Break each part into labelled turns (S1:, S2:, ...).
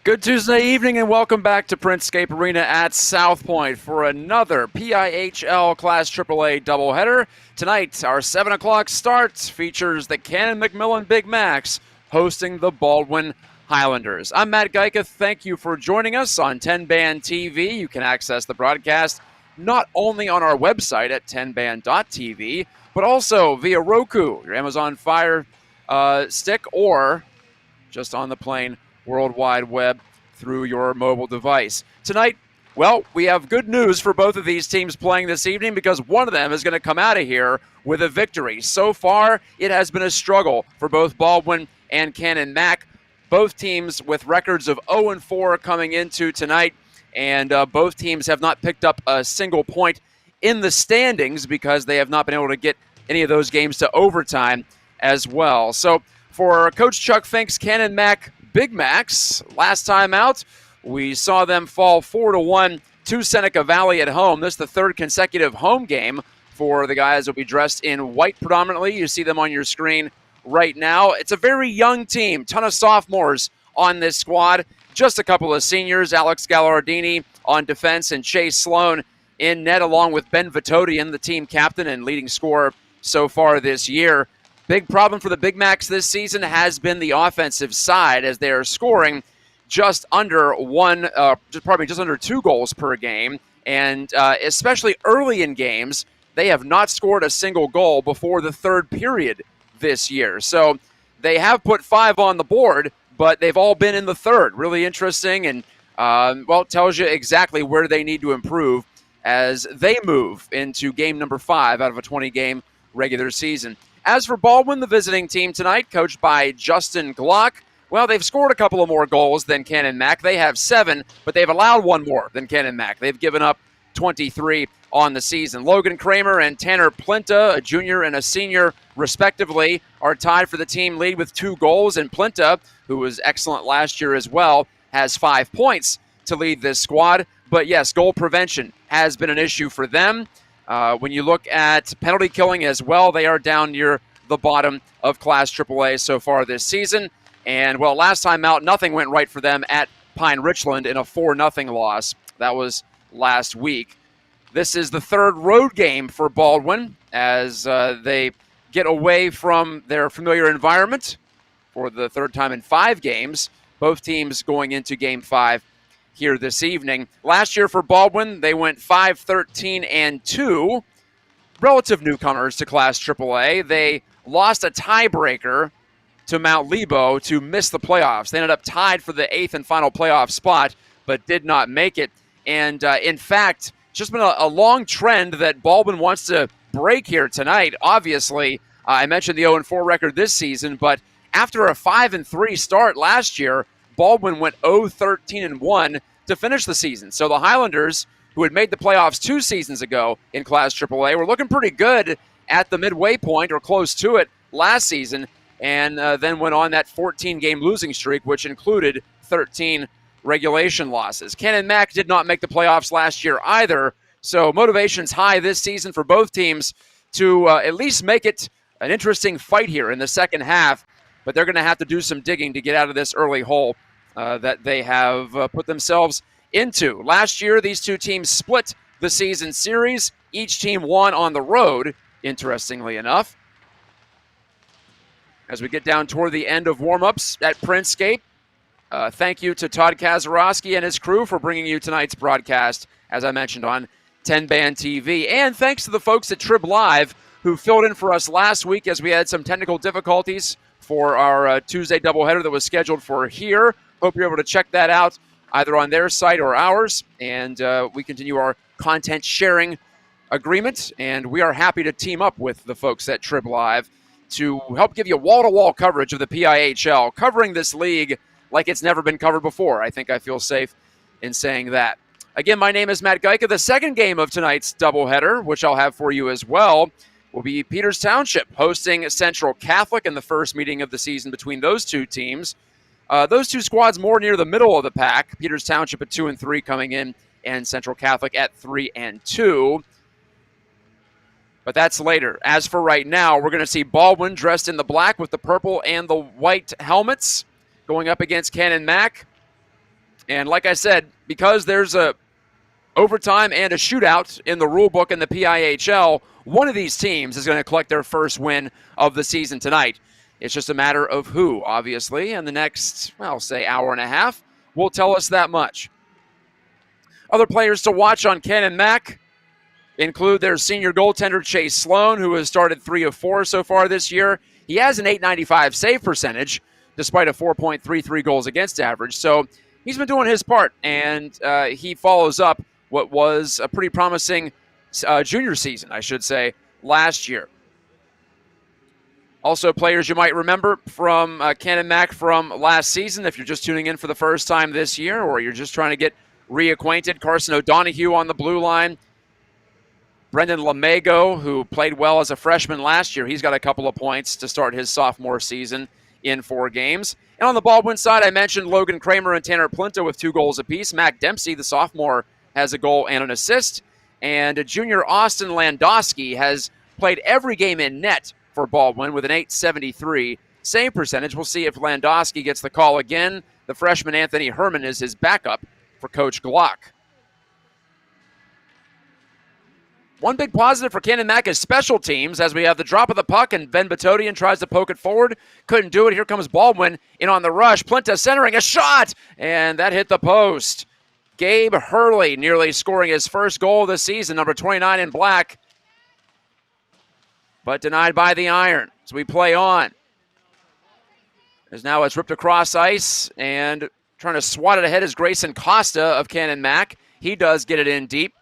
S1: Good Tuesday evening and welcome back to Printscape Arena at South Point for another PIHL Class AAA doubleheader. Tonight, our 7 o'clock start features the Canon Macmillan Big Macs hosting the Baldwin Highlanders. I'm Matt Gajtka. Thank you for joining us on 10band TV. You can access the broadcast not only on our website at 10band.tv, but also via Roku, your Amazon Fire Stick, or just on the plain World Wide Web through your mobile device. Tonight, well, we have good news for both of these teams playing this evening because one of them is going to come out of here with a victory. So far, it has been a struggle for both Baldwin and Canon Mac. Both teams with records of 0-4 coming into tonight, and both teams have not picked up a single point in the standings because they have not been able to get any of those games to overtime as well. So for Coach Chuck Fink's Canon Mac Big Macs, last time out, we saw them fall 4-1 to Seneca Valley at home. This is the third consecutive home game for the guys that will be dressed in white predominantly. You see them on your screen right now. It's a very young team, ton of sophomores on this squad, just a couple of seniors, Alex Gallardini on defense and Chase Sloan in net, along with Ben Vitodian, the team captain and leading scorer so far this year. Big problem for the Big Macs this season has been the offensive side, as they are scoring just under just under 2 goals per game, and especially early in games, they have not scored a single goal before the third period this year. So they have put 5 on the board, but they've all been in the third. Really interesting, and it tells you exactly where they need to improve as they move into game number 5 out of a 20-game regular season. As for Baldwin, the visiting team tonight, coached by Justin Glock, well, they've scored a couple of more goals than Canon Mac. They have 7, but they've allowed 1 more than Canon Mac. They've given up 23 on the season. Logan Kramer and Tanner Plinta, a junior and a senior, respectively, are tied for the team lead with 2 goals. And Plinta, who was excellent last year as well, has 5 points to lead this squad. But yes, goal prevention has been an issue for them. When you look at penalty killing as well, they are down near the bottom of Class AAA so far this season. And, well, last time out, nothing went right for them at Pine Richland in a 4-0 loss. That was last week. This is the third road game for Baldwin as they get away from their familiar environment for the third time in 5 games. Both teams going into Game 5 here this evening. Last year for Baldwin, they went 5-13-2. Relative newcomers to Class AAA. They lost a tiebreaker to Mount Lebo to miss the playoffs. They ended up tied for the 8th and final playoff spot, but did not make it. And in fact, it's just been a long trend that Baldwin wants to break here tonight. Obviously, I mentioned the 0-4 record this season, but after a 5-3 start last year, Baldwin went 0-13-1 to finish the season. So the Highlanders, who had made the playoffs 2 seasons ago in Class AAA, were looking pretty good at the midway point or close to it last season, and then went on that 14-game losing streak, which included 13 regulation losses. Canon Mac did not make the playoffs last year either, so motivation's high this season for both teams to at least make it an interesting fight here in the second half, but they're going to have to do some digging to get out of this early hole that they have put themselves into. Last year, these two teams split the season series. Each team won on the road, interestingly enough. As we get down toward the end of warm-ups at Printscape, thank you to Todd Kazarowski and his crew for bringing you tonight's broadcast, as I mentioned, on 10band TV. And thanks to the folks at Trib Live who filled in for us last week as we had some technical difficulties for our Tuesday doubleheader that was scheduled for here. Hope you're able to check that out either on their site or ours. And we continue our content sharing agreement. And we are happy to team up with the folks at Trib Live to help give you wall-to-wall coverage of the PIHL, covering this league like it's never been covered before. I think I feel safe in saying that. Again, my name is Matt Gajtka. The second game of tonight's doubleheader, which I'll have for you as well, will be Peters Township hosting Central Catholic in the first meeting of the season between those two teams. Those two squads more near the middle of the pack. Peters Township at 2-3 coming in, and Central Catholic at 3-2. But that's later. As for right now, we're going to see Baldwin dressed in the black with the purple and the white helmets going up against Canon Mac And like I said, because there's a overtime and a shootout in the rule book in the PIHL, one of these teams is going to collect their first win of the season tonight. It's just a matter of who, obviously, and the next, well, say hour and a half will tell us that much. Other players to watch on Canon Mac include their senior goaltender Chase Sloan, who has started 3 of 4 so far this year. He has an .895 save percentage, despite a 4.33 goals against average. So he's been doing his part, and he follows up what was a pretty promising junior season, I should say, last year. Also, players you might remember from Canon Mac from last season, if you're just tuning in for the first time this year, or you're just trying to get reacquainted. Carson O'Donohue on the blue line. Brendan Lamego, who played well as a freshman last year, he's got a couple of points to start his sophomore season in 4 games. And on the Baldwin side, I mentioned Logan Kramer and Tanner Plinta with 2 goals apiece. Mac Dempsey, the sophomore, has a goal and an assist. And junior Austin Landowski has played every game in net for Baldwin with an .873 save percentage. We'll see if Landowski gets the call again. The freshman Anthony Herman is his backup for Coach Glock. One big positive for Canon Mac is special teams, as we have the drop of the puck and Ben Batodian tries to poke it forward. Couldn't do it. Here comes Baldwin in on the rush. Plinta centering a shot, and that hit the post. Gabe Hurley nearly scoring his first goal of the season, number 29 in black, but denied by the iron. So we play on. As now it's ripped across ice, and trying to swat it ahead is Grayson Costa of Canon Mac. He does get it in deep.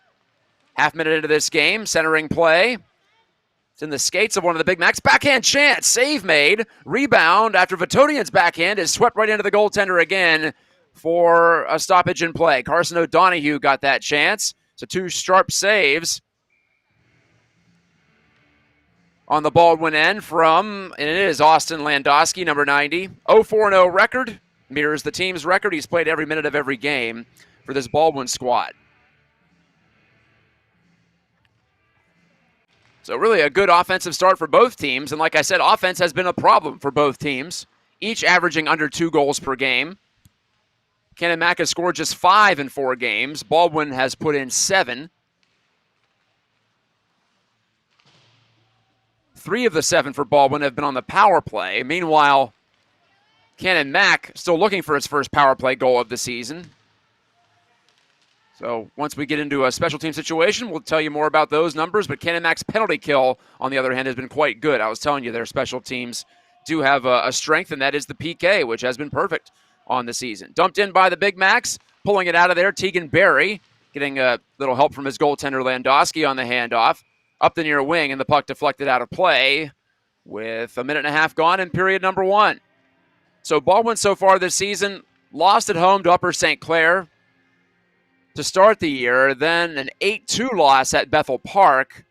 S1: Half minute into this game, centering play. It's in the skates of one of the Big Macs. Backhand chance, save made. Rebound after Vatodian's backhand is swept right into the goaltender again for a stoppage in play. Carson O'Donohue got that chance. So 2 sharp saves on the Baldwin end from, and it is Austin Landowski, number 90. 0-4-0 record, mirrors the team's record. He's played every minute of every game for this Baldwin squad. So really a good offensive start for both teams. And like I said, offense has been a problem for both teams, each averaging under 2 goals per game. Canon Mac has scored just 5 in 4 games. Baldwin has put in 7. 3 of the 7 for Baldwin have been on the power play. Meanwhile, Canon Mac still looking for its first power play goal of the season. So once we get into a special team situation, we'll tell you more about those numbers. But Canon Mac's penalty kill, on the other hand, has been quite good. I was telling you their special teams do have a strength, and that is the PK, which has been perfect on the season. Dumped in by the Big Macs, pulling it out of there, Tegan Berry, getting a little help from his goaltender Landowski on the handoff. Up the near wing, and the puck deflected out of play with a minute and a half gone in period number 1. So Baldwin so far this season lost at home to Upper St. Clair to start the year, then an 8-2 loss at Bethel Park,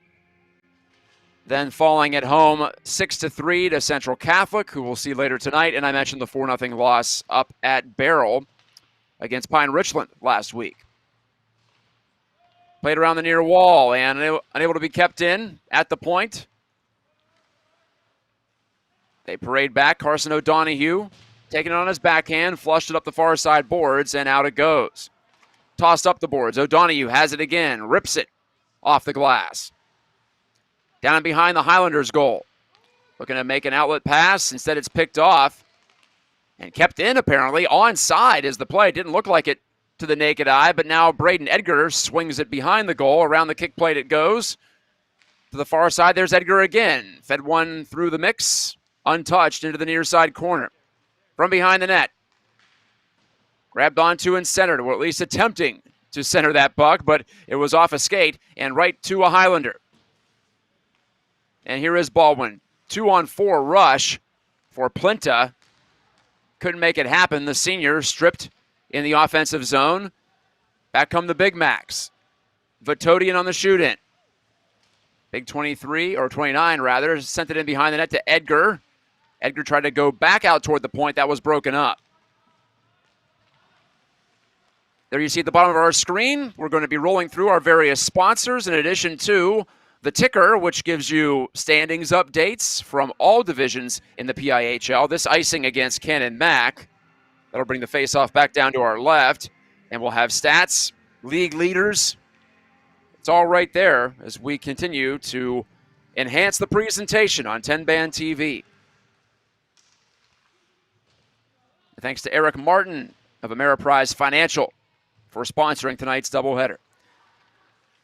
S1: then falling at home 6-3 to Central Catholic, who we'll see later tonight, and I mentioned the 4-0 loss up at Barrel against Pine Richland last week. Played around the near wall and unable to be kept in at the point. They parade back. Carson O'Donohue taking it on his backhand, flushed it up the far side boards, and out it goes. Tossed up the boards. O'Donohue has it again. Rips it off the glass. Down and behind the Highlanders' goal. Looking to make an outlet pass. Instead, it's picked off and kept in, apparently. Onside is the play. Didn't look like it to the naked eye, but now Braden Edgar swings it behind the goal. Around the kick plate it goes. To the far side, there's Edgar again. Fed one through the mix, untouched into the near side corner. From behind the net. Grabbed onto and centered, or at least attempting to center that puck, but it was off a skate and right to a Highlander. And here is Baldwin. 2-on-4 rush for Plinta. Couldn't make it happen. The senior stripped in the offensive zone. Back come the Big Macs. Vatodian on the shoot-in. Big 23, or 29 rather, sent it in behind the net to Edgar. Edgar tried to go back out toward the point. That was broken up. There you see at the bottom of our screen, we're going to be rolling through our various sponsors in addition to the ticker, which gives you standings updates from all divisions in the PIHL. This icing against Canon Mac. That'll bring the face-off back down to our left. And we'll have stats, league leaders. It's all right there as we continue to enhance the presentation on 10-band TV. Thanks to Eric Martin of Ameriprise Financial for sponsoring tonight's doubleheader.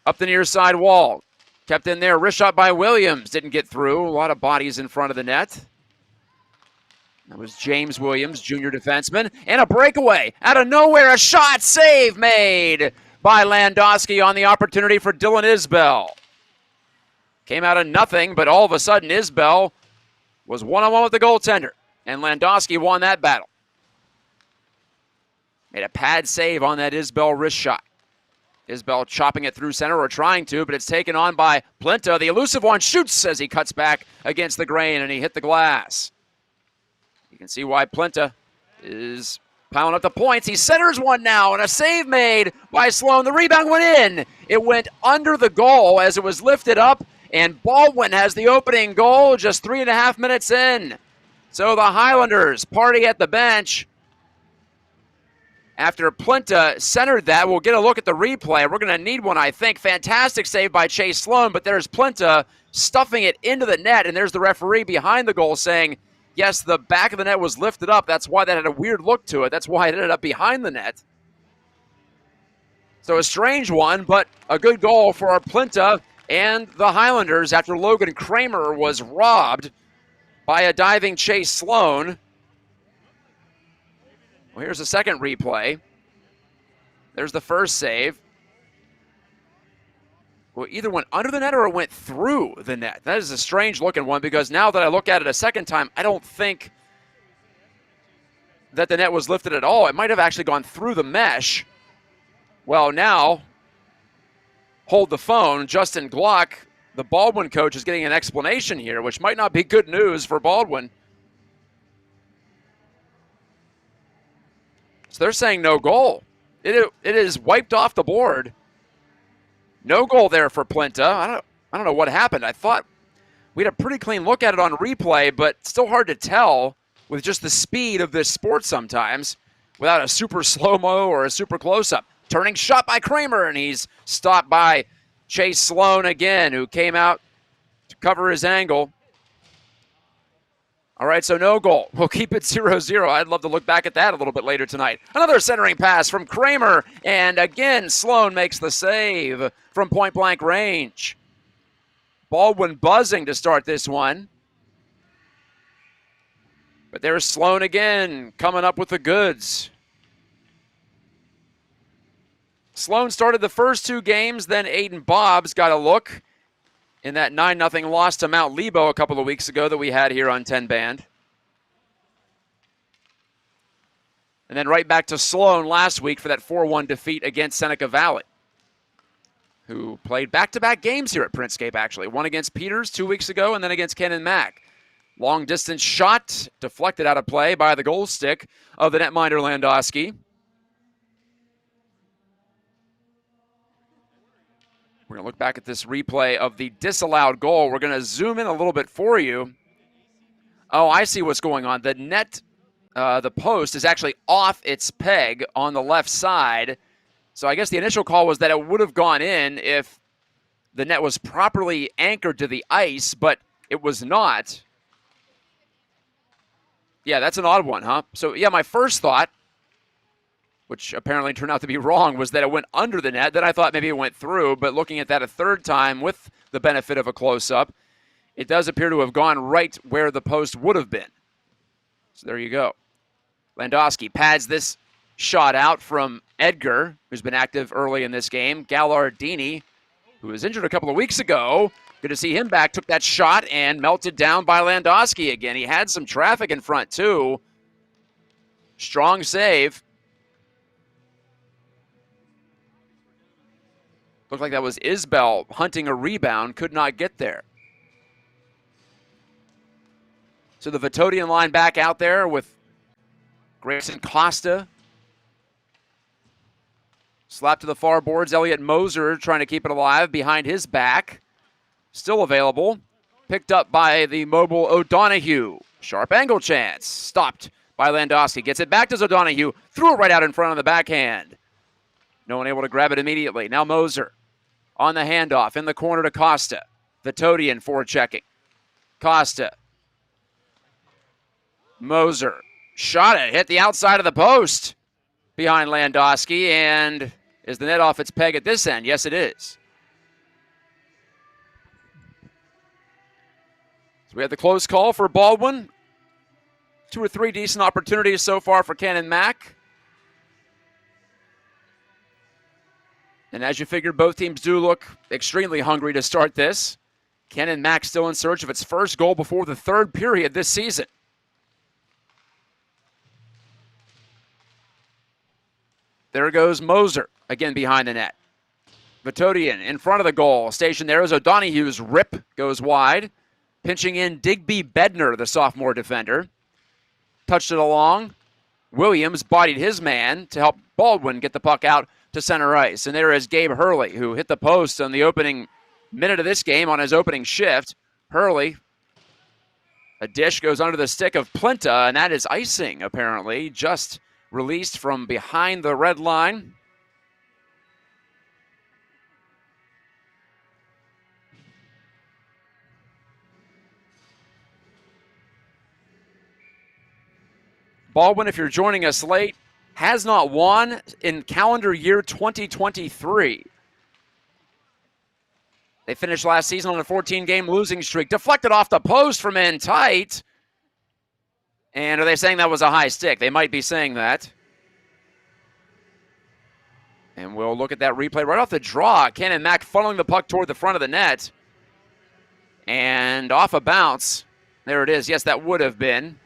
S1: Up the near side wall. Kept in there. Wrist shot by Williams. Didn't get through. A lot of bodies in front of the net. That was James Williams, junior defenseman. And a breakaway. Out of nowhere, a shot save made by Landowski on the opportunity for Dylan Isbell. Came out of nothing, but all of a sudden Isbell was one-on-one with the goaltender. And Landowski won that battle. Made a pad save on that Isbell wrist shot. Isbell chopping it through center, or trying to, but it's taken on by Plinta. The elusive one shoots as he cuts back against the grain, and he hit the glass. You can see why Plinta is piling up the points. He centers one now, and a save made by Sloan. The rebound went in. It went under the goal as it was lifted up, and Baldwin has the opening goal just 3.5 minutes in. So the Highlanders party at the bench. After Plinta centered that, we'll get a look at the replay. We're going to need one, I think. Fantastic save by Chase Sloan, but there's Plinta stuffing it into the net, and there's the referee behind the goal saying, yes, the back of the net was lifted up. That's why that had a weird look to it. That's why it ended up behind the net. So a strange one, but a good goal for our Plinta and the Highlanders after Logan Kramer was robbed by a diving Chase Sloan. Well, here's the second replay. There's the first save. Well, either went under the net or it went through the net. That is a strange-looking one because now that I look at it a second time, I don't think that the net was lifted at all. It might have actually gone through the mesh. Well, now, hold the phone. Justin Glock, the Baldwin coach, is getting an explanation here, which might not be good news for Baldwin. So they're saying no goal. It is wiped off the board. No goal there for Plinta. I don't know what happened. I thought we had a pretty clean look at it on replay, but still hard to tell with just the speed of this sport sometimes without a super slow-mo or a super close-up. Turning shot by Kramer, and he's stopped by Chase Sloan again, who came out to cover his angle. All right, so no goal. We'll keep it 0-0. I'd love to look back at that a little bit later tonight. Another centering pass from Kramer, and again, Sloan makes the save from point-blank range. Baldwin buzzing to start this one. But there's Sloan again, coming up with the goods. Sloan started the first two games, then Aiden Bobbs got a look in that 9-0 loss to Mount Lebo a couple of weeks ago that we had here on 10 band. And then right back to Sloan last week for that 4-1 defeat against Seneca Valley, who played back-to-back games here at Printscape, actually. One against Peters 2 weeks ago and then against Canon Mac. Long-distance shot deflected out of play by the goal stick of the netminder Landowski. We're going to look back at this replay of the disallowed goal. We're going to zoom in a little bit for you. Oh, I see what's going on. The net, the post is actually off its peg on the left side. So I guess the initial call was that it would have gone in if the net was properly anchored to the ice, but it was not. Yeah, that's an odd one, huh? So, yeah, my first thought, which apparently turned out to be wrong, was that it went under the net. Then I thought maybe it went through, but looking at that a third time with the benefit of a close-up, it does appear to have gone right where the post would have been. So there you go. Landowski pads this shot out from Edgar, who's been active early in this game. Gallardini, who was injured a couple of weeks ago. Good to see him back. Took that shot and melted down by Landowski again. He had some traffic in front, too. Strong save. Looked like that was Isbell hunting a rebound. Could not get there. So the Vitodian line back out there with Grayson Costa. Slap to the far boards. Elliot Moser trying to keep it alive behind his back. Still available. Picked up by the mobile O'Donohue. Sharp angle chance. Stopped by Landowski. Gets it back to O'Donohue. Threw it right out in front of the backhand. No one able to grab it immediately. Now Moser on the handoff in the corner to Costa. Vitodian forechecking. Costa. Moser shot it, hit the outside of the post behind Landowski, and is the net off its peg at this end? Yes, it is. So we have the close call for Baldwin. 2 or 3 decent opportunities so far for Canon Mac. And as you figured, both teams do look extremely hungry to start this. Canon Mac still in search of its first goal before the third period this season. There goes Moser, again behind the net. Vitodian in front of the goal. Stationed there as O'Donoghue's rip goes wide. Pinching in Digby Bednar, the sophomore defender. Touched it along. Williams bodied his man to help Baldwin get the puck out to center ice. And there is Gabe Hurley, who hit the post on the opening minute of this game on his opening shift. Hurley, a dish goes under the stick of Plinta, and that is icing, apparently. Just released from behind the red line. Baldwin, if you're joining us late, has not won in calendar year 2023. They finished last season on a 14-game losing streak. Deflected off the post from in tight. And are they saying that was a high stick? They might be saying that. And we'll look at that replay right off the draw. Canon Mac funneling the puck toward the front of the net. And off a bounce. There it is. Yes, that would have been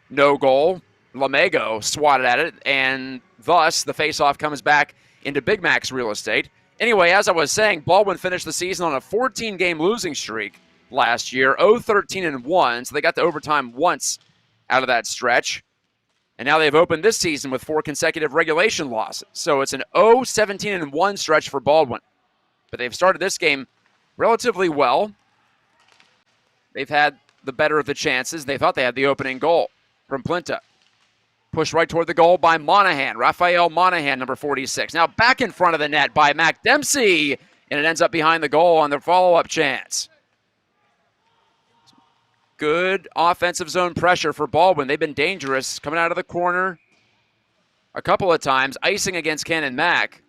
S1: no goal. Lamego swatted at it, and thus the faceoff comes back into Big Mac's real estate. Anyway, as I was saying, Baldwin finished the season on a 14-game losing streak last year, 0-13-1, so they got to overtime once out of that stretch. And now they've opened this season with 4 consecutive regulation losses. So it's an 0-17-1 stretch for Baldwin. But they've started this game relatively well. They've had the better of the chances. They thought they had the opening goal from Plinta. Pushed right toward the goal by Monahan. Raphael Monahan, number 46. Now back in front of the net by Mac Dempsey. And it ends up behind the goal on the follow-up chance. Good offensive zone pressure for Baldwin. They've been dangerous coming out of the corner a couple of times. Icing against Canon Mac.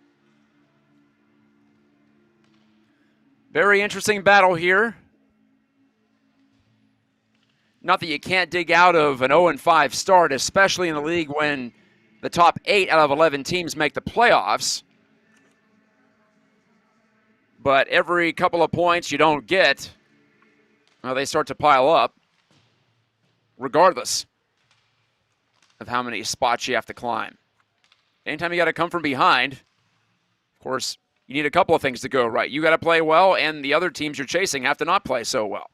S1: Very interesting battle here. Not that you can't dig out of an 0-5 start, especially in the league when the top 8 out of 11 teams make the playoffs. But every couple of points you don't get, well, they start to pile up, regardless of how many spots you have to climb. Anytime you got to come from behind, of course, you need a couple of things to go right. You got to play well, and the other teams you're chasing have to not play so well.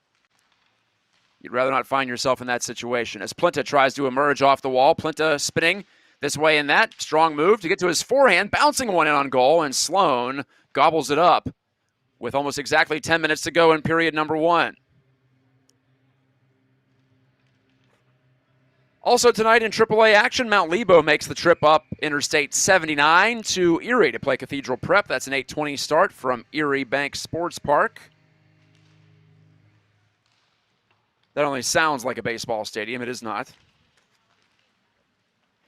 S1: You'd rather not find yourself in that situation. As Plinta tries to emerge off the wall, Plinta spinning this way and that. Strong move to get to his forehand, bouncing one in on goal, and Sloan gobbles it up with almost exactly 10 minutes to go in period number 1. Also tonight in AAA action, Mount Lebo makes the trip up Interstate 79 to Erie to play Cathedral Prep. That's an 8:20 start from Erie Bank Sports Park. That only sounds like a baseball stadium. It is not.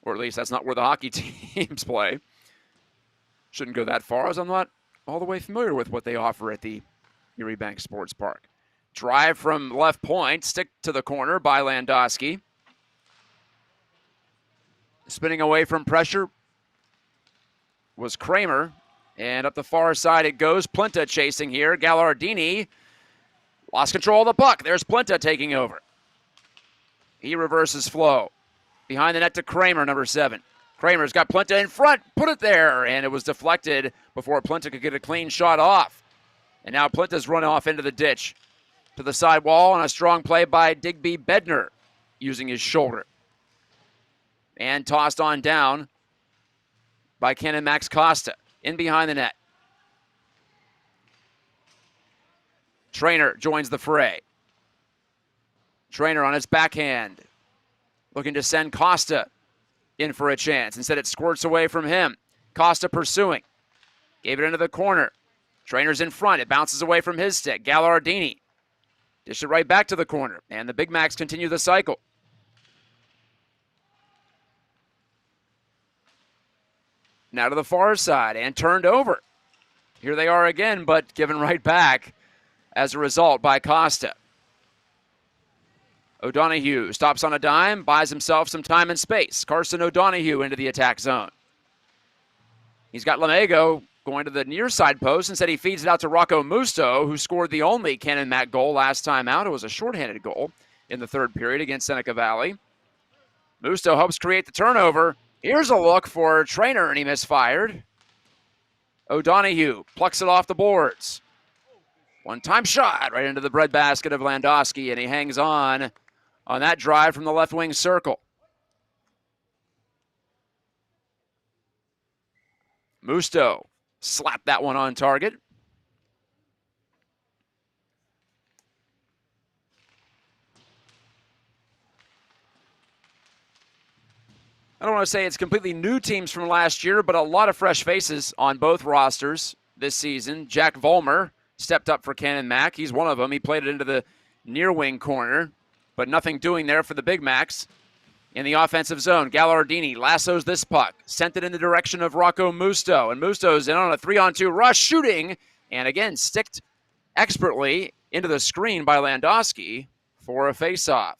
S1: Or at least that's not where the hockey teams play. Shouldn't go that far, as I'm not all the way familiar with what they offer at the Erie Bank Sports Park. Drive from left point, stick to the corner by Landowski. Spinning away from pressure was Kramer. And up the far side it goes. Plinta chasing here. Gallardini lost control of the puck. There's Plinta taking over. He reverses flow. Behind the net to Kramer, number 7. Kramer's got Plinta in front. Put it there. And it was deflected before Plinta could get a clean shot off. And now Plinta's run off into the ditch to the side wall on a strong play by Digby Bednar using his shoulder. And tossed on down by Canon Max Costa. In behind the net. Trainer joins the fray. Trainer on his backhand. Looking to send Costa in for a chance. Instead, it squirts away from him. Costa pursuing. Gave it into the corner. Trainer's in front. It bounces away from his stick. Gallardini dish it right back to the corner. And the Big Macs continue the cycle. Now to the far side and turned over. Here they are again, but given right back as a result by Costa. O'Donoghue stops on a dime, buys himself some time and space. Carson O'Donoghue into the attack zone. He's got Lamego going to the near side post. Instead, he feeds it out to Rocco Musto, who scored the only Canon Mac goal last time out. It was a shorthanded goal in the third period against Seneca Valley. Musto helps create the turnover. Here's a look for Trainer, and he misfired. O'Donoghue plucks it off the boards. One-time shot right into the breadbasket of Landowski, and he hangs on that drive from the left wing circle. Musto slapped that one on target. I don't want to say it's completely new teams from last year, but a lot of fresh faces on both rosters this season. Jack Vollmer stepped up for Canon Mac. He's one of them. He played it into the near wing corner, but nothing doing there for the Big Macs. In the offensive zone, Gallardini lassos this puck, sent it in the direction of Rocco Musto, and Musto's in on a 3-on-2 rush, shooting, and again, sticked expertly into the screen by Landowski for a face-off.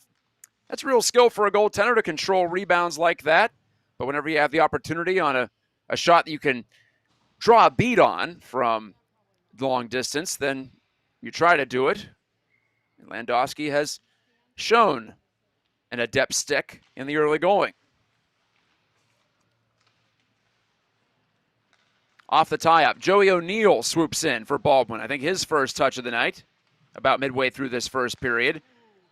S1: That's real skill for a goaltender to control rebounds like that, but whenever you have the opportunity on a shot that you can draw a beat on from long distance, then you try to do it. And Landowski has shown an adept stick in the early going. Off the tie-up, Joey O'Neill swoops in for Baldwin. I think his first touch of the night, about midway through this first period.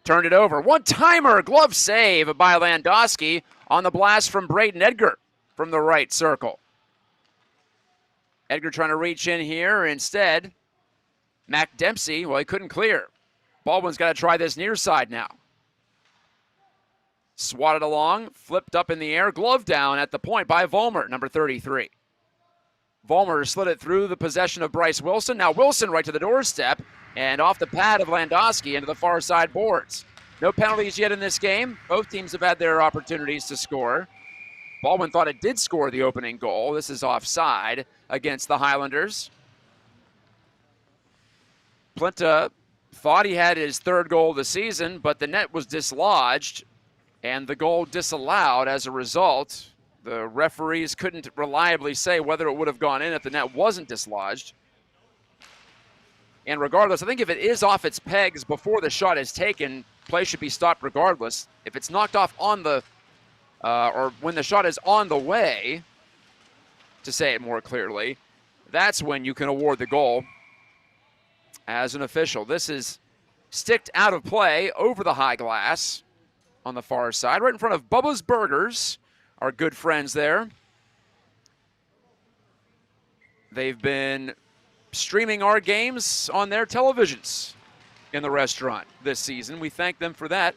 S1: Turned it over. One-timer, glove save by Landowski on the blast from Braden Edgar from the right circle. Edgar trying to reach in here. Instead, Mac Dempsey, well, he couldn't clear. Baldwin's got to try this near side now. Swatted along, flipped up in the air, glove down at the point by Vollmer, number 33. Vollmer slid it through the possession of Bryce Wilson. Now Wilson right to the doorstep and off the pad of Landowski into the far side boards. No penalties yet in this game. Both teams have had their opportunities to score. Baldwin thought it did score the opening goal. This is offside against the Highlanders. Plinta thought he had his third goal of the season, but the net was dislodged and the goal disallowed as a result. The referees couldn't reliably say whether it would have gone in if the net wasn't dislodged. And regardless, I think if it is off its pegs before the shot is taken, play should be stopped regardless. If it's knocked off on the, or when the shot is on the way, to say it more clearly, that's when you can award the goal as an official. This is sticked out of play over the high glass on the far side, right in front of Bubba's Burgers, our good friends there. They've been streaming our games on their televisions in the restaurant this season. We thank them for that.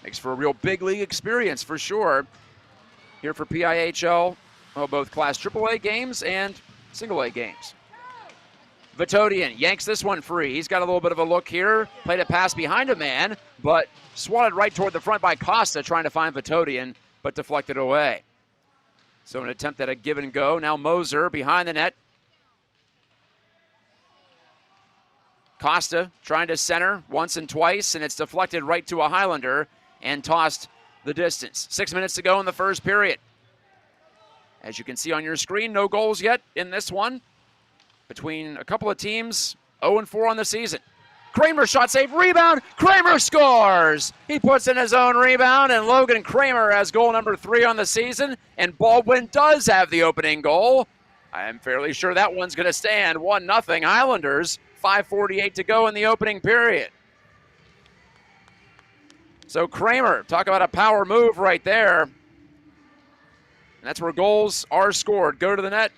S1: Makes for a real big league experience for sure here for PIHL, both Class AAA games and Single A games. Vitodian yanks this one free. He's got a little bit of a look here. Played a pass behind a man, but swatted right toward the front by Costa, trying to find Vitodian, but deflected away. So an attempt at a give and go. Now Moser behind the net. Costa trying to center once and twice, and it's deflected right to a Highlander and tossed the distance. 6 minutes to go in the first period. As you can see on your screen, no goals yet in this one between a couple of teams, 0-4 on the season. Kramer shot save, rebound, Kramer scores! He puts in his own rebound, and Logan Kramer has goal number 3 on the season, and Baldwin does have the opening goal. I am fairly sure that one's going to stand 1-0 Highlanders, 5:48 to go in the opening period. So Kramer, talk about a power move right there. And that's where goals are scored. Go to the net,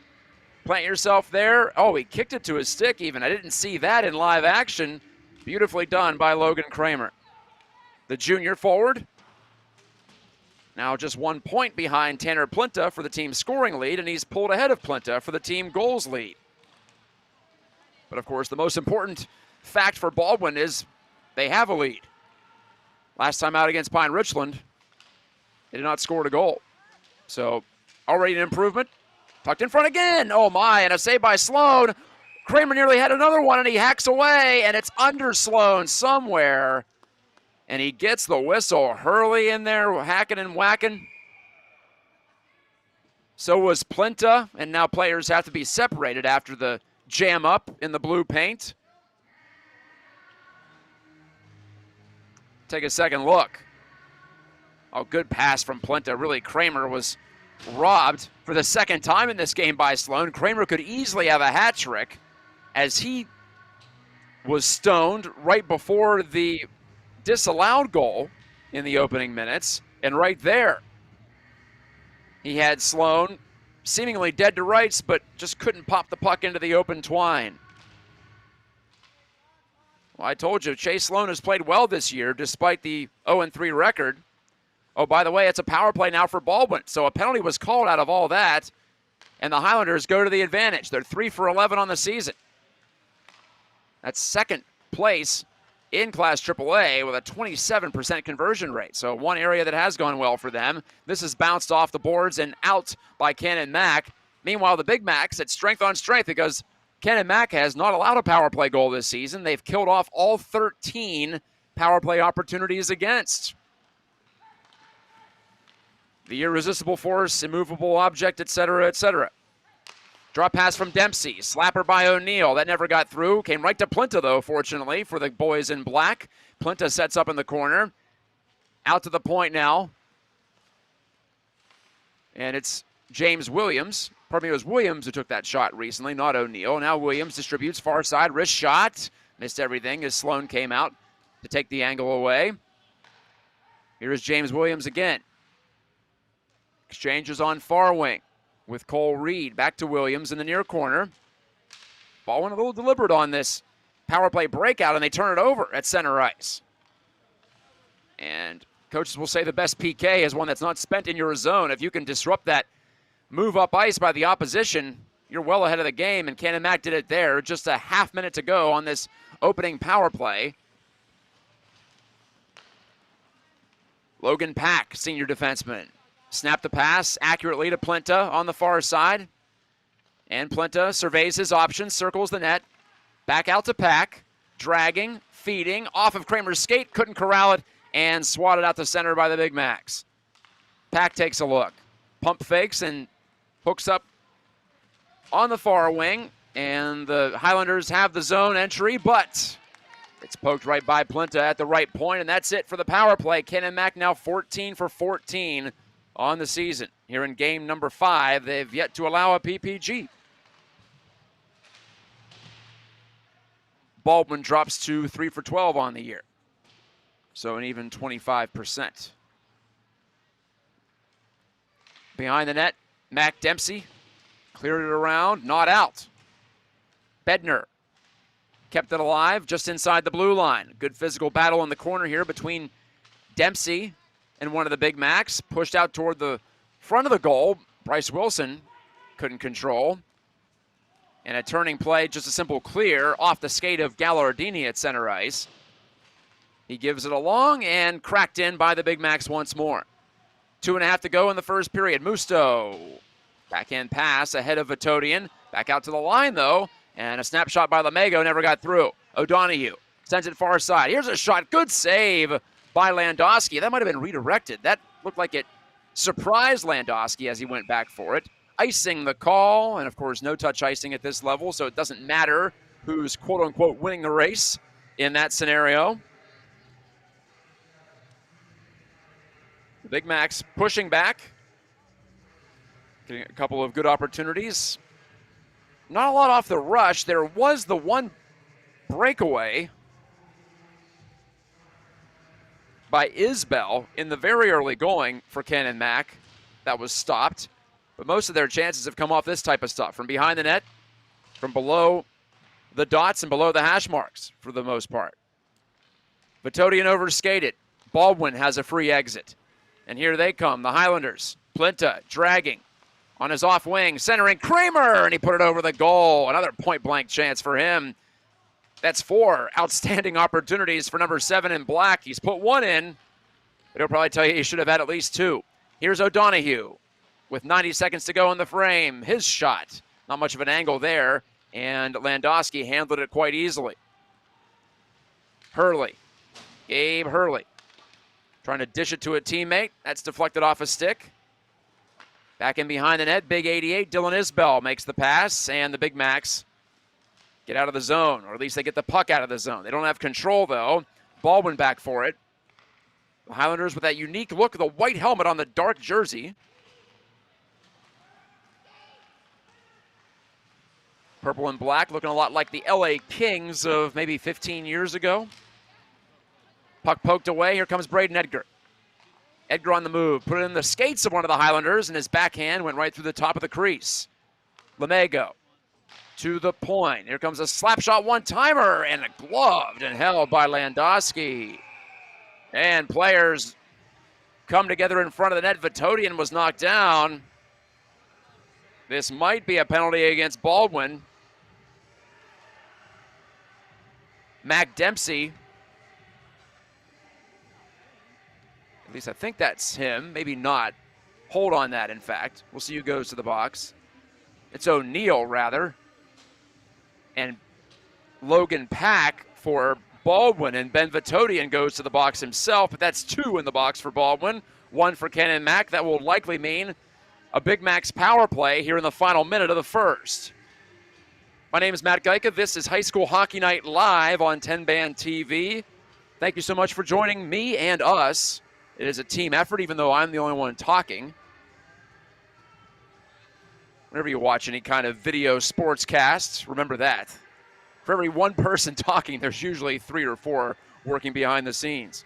S1: plant yourself there. Oh, he kicked it to his stick even. I didn't see that in live action. Beautifully done by Logan Kramer. The junior forward Now just 1 point behind Tanner Plinta for the team's scoring lead, and he's pulled ahead of Plinta for the team goals lead. But of course, the most important fact for Baldwin is they have a lead. Last time out against Pine Richland, they did not score a goal. So already an improvement. Tucked in front again. Oh my, and a save by Sloan. Kramer nearly had another one, and he hacks away, and it's under Sloan somewhere. And he gets the whistle. Hurley in there hacking and whacking. So was Plinta, and now players have to be separated after the jam up in the blue paint. Take a second look. Oh, good pass from Plinta. Really, Kramer was robbed for the second time in this game by Sloan. Kramer could easily have a hat trick as he was stoned right before the disallowed goal in the opening minutes. And right there, he had Sloan seemingly dead to rights, but just couldn't pop the puck into the open twine. Well, I told you, Chase Sloan has played well this year despite the 0-3 record. Oh, by the way, it's a power play now for Baldwin. So a penalty was called out of all that, and the Highlanders go to the advantage. They're 3 for 11 on the season. That's second place in Class AAA with a 27% conversion rate. So one area that has gone well for them. This is bounced off the boards and out by Canon Mac. Meanwhile, the Big Macs at strength on strength because Canon Mac has not allowed a power play goal this season. They've killed off all 13 power play opportunities against. The irresistible force, immovable object, etc., etc. Drop pass from Dempsey. Slapper by O'Neill. That never got through. Came right to Plinta, though, fortunately, for the boys in black. Plinta sets up in the corner. Out to the point now. And it's James Williams. Pardon me, it was Williams who took that shot recently, not O'Neill. Now Williams distributes far side. Wrist shot. Missed everything as Sloan came out to take the angle away. Here's James Williams again. Exchanges on far wing with Cole Reed. Back to Williams in the near corner. Ball went a little deliberate on this power play breakout, and they turn it over at center ice. And coaches will say the best PK is one that's not spent in your zone. If you can disrupt that move up ice by the opposition, you're well ahead of the game, and Canon Mac did it there. Just a half minute to go on this opening power play. Logan Pack, senior defenseman. Snap the pass accurately to Plinta on the far side. And Plinta surveys his options, circles the net. Back out to Pack. Dragging, feeding, off of Kramer's skate. Couldn't corral it and swatted out the center by the Big Macs. Pack takes a look. Pump fakes and hooks up on the far wing. And the Highlanders have the zone entry, but it's poked right by Plinta at the right point, and that's it for the power play. Canon Mac now 14 for 14 on the season. Here in game number 5, they've yet to allow a PPG. Baldwin drops to 3 for 12 on the year. So an even 25%. Behind the net, Mac Dempsey cleared it around, not out. Bednar kept it alive just inside the blue line. Good physical battle in the corner here between Dempsey and one of the Big Macs. Pushed out toward the front of the goal. Bryce Wilson couldn't control. And a turning play, just a simple clear off the skate of Gallardini at center ice. He gives it along and cracked in by the Big Macs once more. 2.5 to go in the first period. Musto, backhand pass ahead of Vitodian. Back out to the line though, and a snapshot by Lamego never got through. O'Donoghue sends it far side. Here's a shot, good save by Landowski. That might have been redirected. That looked like it surprised Landowski as he went back for it. Icing the call, and of course no touch icing at this level, so it doesn't matter who's quote-unquote winning the race in that scenario. The Big Macs pushing back, getting a couple of good opportunities. Not a lot off the rush. There was the one breakaway by Isbell in the very early going for Canon Mac. That was stopped. But most of their chances have come off this type of stuff. From behind the net, from below the dots and below the hash marks for the most part. Vitodian overskated. Baldwin has a free exit. And here they come, the Highlanders. Plinta dragging on his off wing, centering Kramer, and he put it over the goal. Another point-blank chance for him. That's 4 outstanding opportunities for number 7 in black. He's put 1 in, but he'll probably tell you he should have had at least 2. Here's O'Donoghue with 90 seconds to go in the frame. His shot, not much of an angle there, and Landowski handled it quite easily. Hurley, Gabe Hurley, trying to dish it to a teammate. That's deflected off a stick. Back in behind the net, big 88, Dylan Isbell makes the pass, and the Big Macs get out of the zone, or at least they get the puck out of the zone. They don't have control, though. Baldwin back for it. The Highlanders with that unique look of the white helmet on the dark jersey. Purple and black, looking a lot like the LA Kings of maybe 15 years ago. Puck poked away. Here comes Braden Edgar. Edgar on the move. Put it in the skates of one of the Highlanders, and his backhand went right through the top of the crease. Lemego to the point. Here comes a slap shot one-timer, and gloved and held by Landowski. And players come together in front of the net. Vitodian was knocked down. This might be a penalty against Baldwin. Mac Dempsey. At least I think that's him. Maybe not. Hold on that, in fact. We'll see who goes to the box. It's O'Neill, rather. And Logan Pack for Baldwin, and Ben Vitodian goes to the box himself, but that's 2 in the box for Baldwin, 1 for Canon Mac. That will likely mean a Big Mac's power play here in the final minute of the first. My name is Matt Gajtka. This is High School Hockey Night live on 10-Band TV. Thank you so much for joining me and us. It is a team effort, even though I'm the only one talking. Whenever you watch any kind of video sportscast, remember that. For every one person talking, there's usually 3 or 4 working behind the scenes.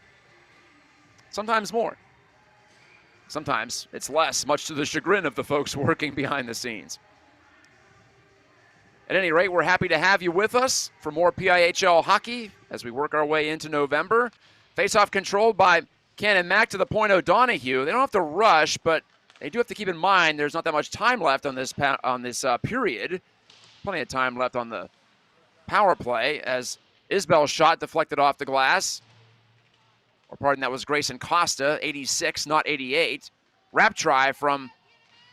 S1: Sometimes more. Sometimes it's less, much to the chagrin of the folks working behind the scenes. At any rate, we're happy to have you with us for more PIHL hockey as we work our way into November. Face-off controlled by Canon Mac to the point O'Donoghue. They don't have to rush, but they do have to keep in mind there's not that much time left on this period. Plenty of time left on the power play as Isbell's shot deflected off the glass. Or pardon, that was Grayson Costa, 86, not 88. Wrap try from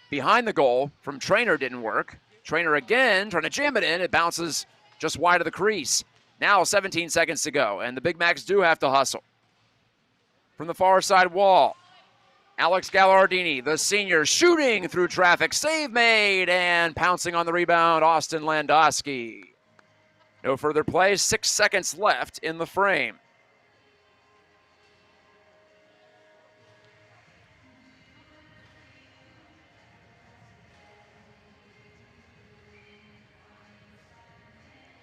S1: behind the goal from Trainer didn't work. Trainer again trying to jam it in. It bounces just wide of the crease. Now 17 seconds to go, and the Big Macs do have to hustle. From the far side wall, Alex Gallardini, the senior, shooting through traffic. Save made, and pouncing on the rebound, Austin Landowski. No further play, 6 seconds left in the frame.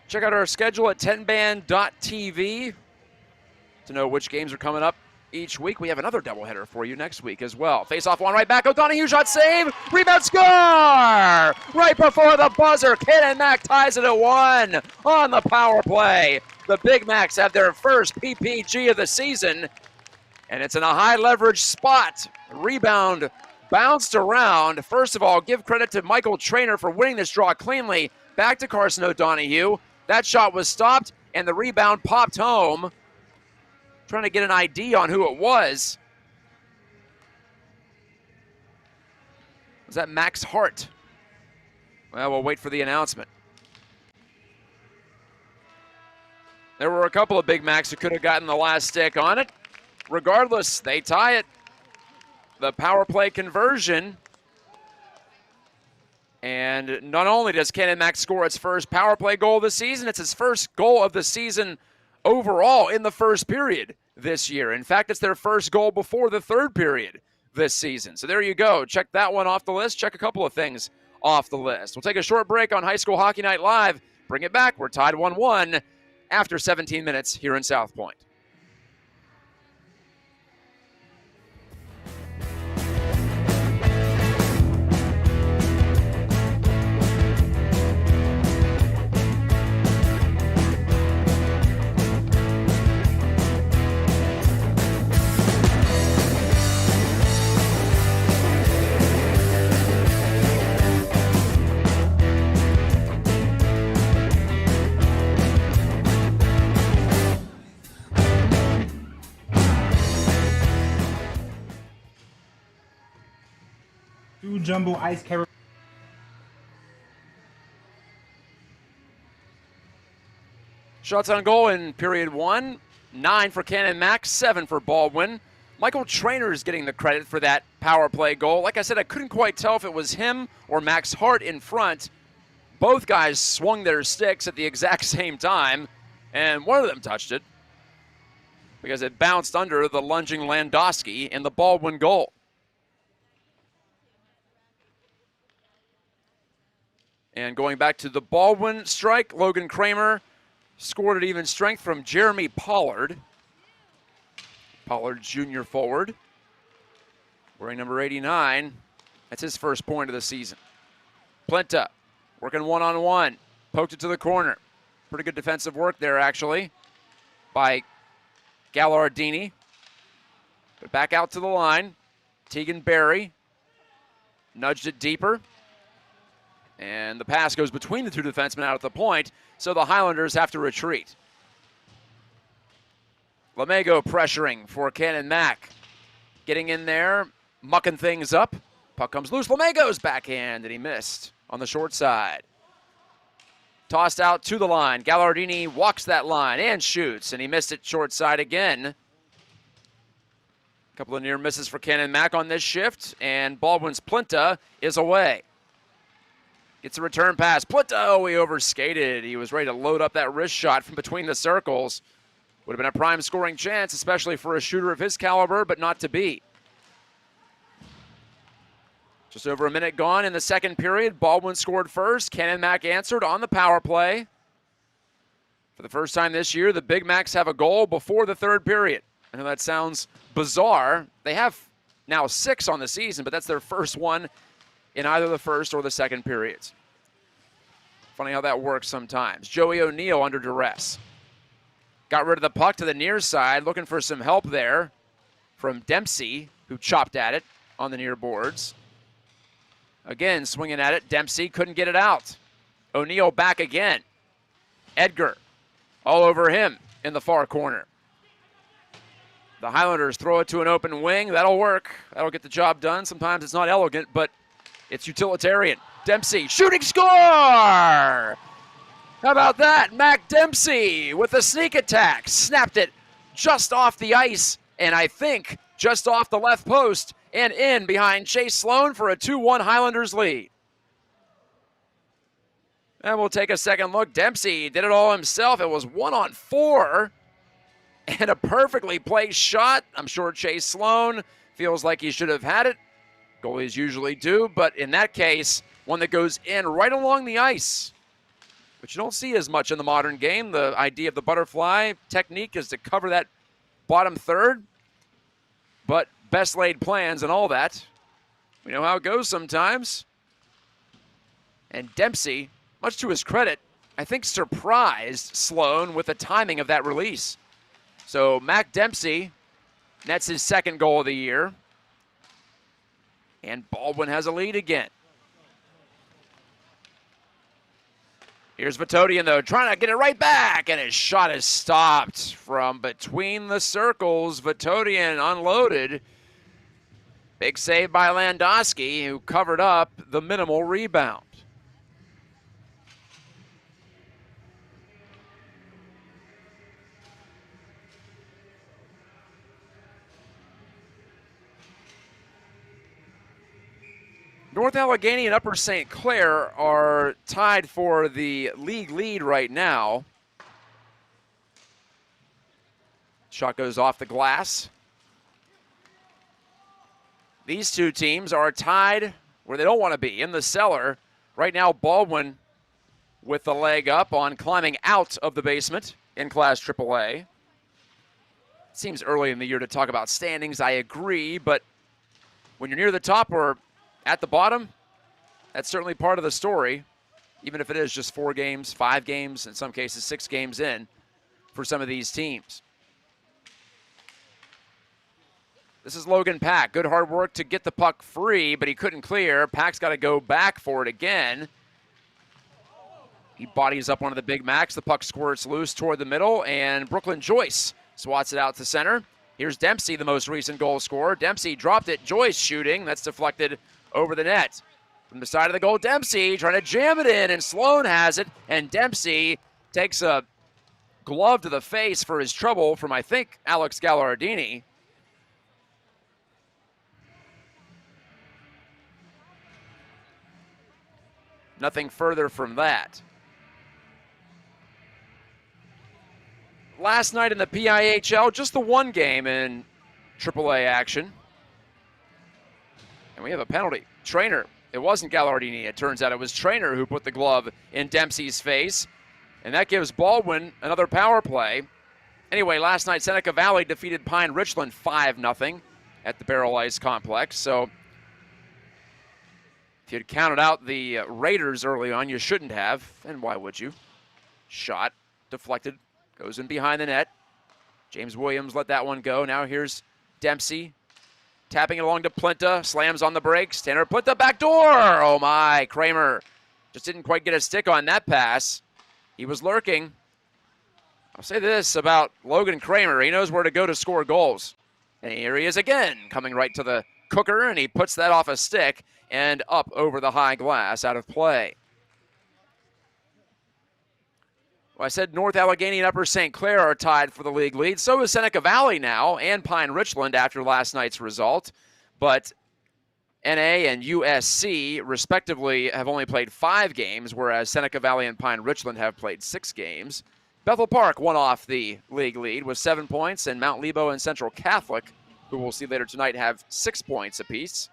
S1: Check out our schedule at 10band.tv to know which games are coming up each week. We have another doubleheader for you next week as well. Face-off one right back. O'Donoghue shot save. Rebound score! Right before the buzzer. Canon Mac ties it at 1 on the power play. The Big Macs have their first PPG of the season, and it's in a high leverage spot. Rebound bounced around. First of all, give credit to Michael Trainer for winning this draw cleanly. Back to Carson O'Donoghue. That shot was stopped, and the rebound popped home. Trying to get an ID on who it was. Was that Max Hart? Well, we'll wait for the announcement. There were a couple of Big Macs who could have gotten the last stick on it. Regardless, they tie it. The power play conversion. And not only does Canon Mac score its first power play goal of the season, it's its first goal of the season overall in the first period this year. In fact, it's their first goal before the third period this season. So there you go. Check that one off the list. Check a couple of things off the list. We'll take a short break on High School Hockey Night Live. Bring it back. We're tied 1-1 after 17 minutes here in South Point.
S2: 2 jumbo ice carry.
S1: Shots on goal in period 1, 9 for Canon Mac, 7 for Baldwin. Michael Trainer's getting the credit for that power play goal. Like I said, I couldn't quite tell if it was him or Max Hart in front. Both guys swung their sticks at the exact same time, and one of them touched it because it bounced under the lunging Landowski in the Baldwin goal. And going back to the Baldwin strike, Logan Kramer scored at even strength from Jeremy Pollard. Pollard, junior forward, wearing number 89. That's his first point of the season. Plenta working one-on-one, poked it to the corner. Pretty good defensive work there, actually, by Gallardini. But back out to the line. Tegan Berry nudged it deeper. And the pass goes between the two defensemen out at the point, so the Highlanders have to retreat. Lamego pressuring for Canon Mac. Getting in there, mucking things up. Puck comes loose. Lamego's backhand, and he missed on the short side. Tossed out to the line. Gallardini walks that line and shoots, and he missed it short side again. A couple of near misses for Canon Mac on this shift, and Baldwin's Plenta is away. Gets a return pass. Plenta, oh, he overskated. He was ready to load up that wrist shot from between the circles. Would have been a prime scoring chance, especially for a shooter of his caliber, but not to be. Just over a minute gone in the second period. Baldwin scored first. Canon Mac answered on the power play. For the first time this year, the Big Macs have a goal before the third period. I know that sounds bizarre. They have now 6 on the season, but that's their first one in either the first or the second periods. Funny how that works sometimes. Joey O'Neill under duress. Got rid of the puck to the near side, looking for some help there from Dempsey, who chopped at it on the near boards. Again, swinging at it. Dempsey couldn't get it out. O'Neill back again. Edgar all over him in the far corner. The Highlanders throw it to an open wing. That'll work. That'll get the job done. Sometimes it's not elegant, but it's utilitarian. Dempsey, shooting score! How about that? Mac Dempsey with a sneak attack. Snapped it just off the ice, and I think just off the left post, and in behind Chase Sloan for a 2-1 Highlanders lead. And we'll take a second look. Dempsey did it all himself. It was 1-on-4 and a perfectly placed shot. I'm sure Chase Sloan feels like he should have had it. Goalies usually do, but in that case, one that goes in right along the ice, which you don't see as much in the modern game. The idea of the butterfly technique is to cover that bottom third, but best laid plans and all that. We know how it goes sometimes. And Dempsey, much to his credit, I think surprised Sloan with the timing of that release. So Mac Dempsey nets his second goal of the year. And Baldwin has a lead again. Here's Vitodian, though, trying to get it right back, and his shot is stopped from between the circles. Vitodian unloaded. Big save by Landowski, who covered up the minimal rebound. North Allegheny and Upper St. Clair are tied for the league lead right now. Shot goes off the glass. These two teams are tied where they don't want to be, in the cellar. Right now, Baldwin with the leg up on climbing out of the basement in Class AAA. Seems early in the year to talk about standings, I agree, but when you're near the top or at the bottom, that's certainly part of the story, even if it is just 4 games, 5 games, in some cases 6 games in for some of these teams. This is Logan Pack. Good hard work to get the puck free, but he couldn't clear. Pack's got to go back for it again. He bodies up one of the Big Macs. The puck squirts loose toward the middle, and Brooklyn Joyce swats it out to center. Here's Dempsey, the most recent goal scorer. Dempsey dropped it. Joyce shooting. That's deflected over the net. From the side of the goal, Dempsey trying to jam it in, and Sloan has it, and Dempsey takes a glove to the face for his trouble from, I think, Alex Gallardini. Nothing further from that. Last night in the PIHL, just the one game in AAA action. And we have a penalty. Trainer. It wasn't Gallardini. It turns out it was Trainer who put the glove in Dempsey's face. And that gives Baldwin another power play. Anyway, last night Seneca Valley defeated Pine Richland 5-0 at the Barrel Ice Complex. So if you'd counted out the Raiders early on, you shouldn't have. And why would you? Shot, deflected, goes in behind the net. James Williams let that one go. Now here's Dempsey. Tapping it along to Plinta, slams on the brakes. Tanner Plinta, back door. Oh my, Kramer just didn't quite get a stick on that pass. He was lurking. I'll say this about Logan Kramer. He knows where to go to score goals. And here he is again, coming right to the cooker, and he puts that off a stick and up over the high glass, out of play. Well, I said North Allegheny and Upper St. Clair are tied for the league lead. So is Seneca Valley now, and Pine Richland after last night's result. But NA and USC, respectively, have only played 5 games, whereas Seneca Valley and Pine Richland have played 6 games. Bethel Park won off the league lead with 7 points, and Mount Lebo and Central Catholic, who we'll see later tonight, have 6 points apiece.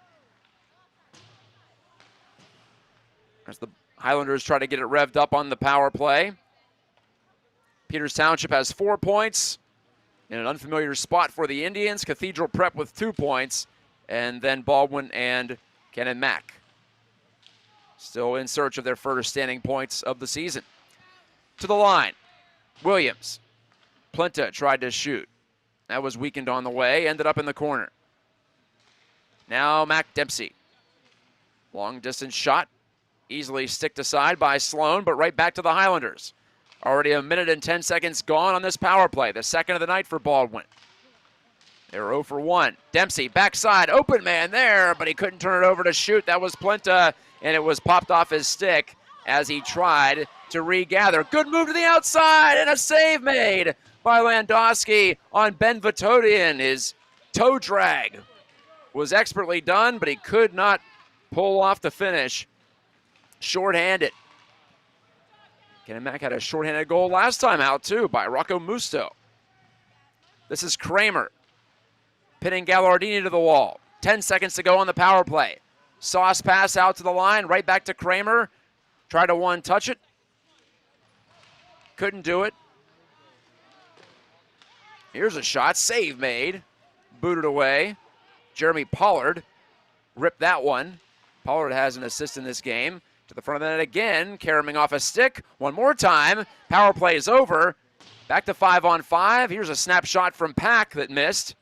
S1: As the Highlanders try to get it revved up on the power play. Peters Township has 4 points. In an unfamiliar spot for the Indians, Cathedral Prep with 2 points, and then Baldwin and Canon Mac still in search of their first standing points of the season. To the line, Williams. Plinta tried to shoot. That was weakened on the way, ended up in the corner. Now Mac Dempsey. Long distance shot, easily sticked aside by Sloan, but right back to the Highlanders. Already a minute and 10 seconds gone on this power play, the second of the night for Baldwin. They were 0 for 1. Dempsey, backside, open man there, but he couldn't turn it over to shoot. That was Plinta, and it was popped off his stick as he tried to regather. Good move to the outside, and a save made by Landowski on Ben Vitodian. His toe drag was expertly done, but he could not pull off the finish. Short-handed. Canon Mac had a shorthanded goal last time out, too, by Rocco Musto. This is Kramer pinning Gallardini to the wall. 10 seconds to go on the power play. Sauce pass out to the line, right back to Kramer. Tried to one-touch it. Couldn't do it. Here's a shot, save made. Booted away. Jeremy Pollard ripped that one. Pollard has an assist in this game. To the front of the net again, caroming off a stick. One more time. Power play is over. Back to 5-on-5. Here's a snapshot from Pack that missed.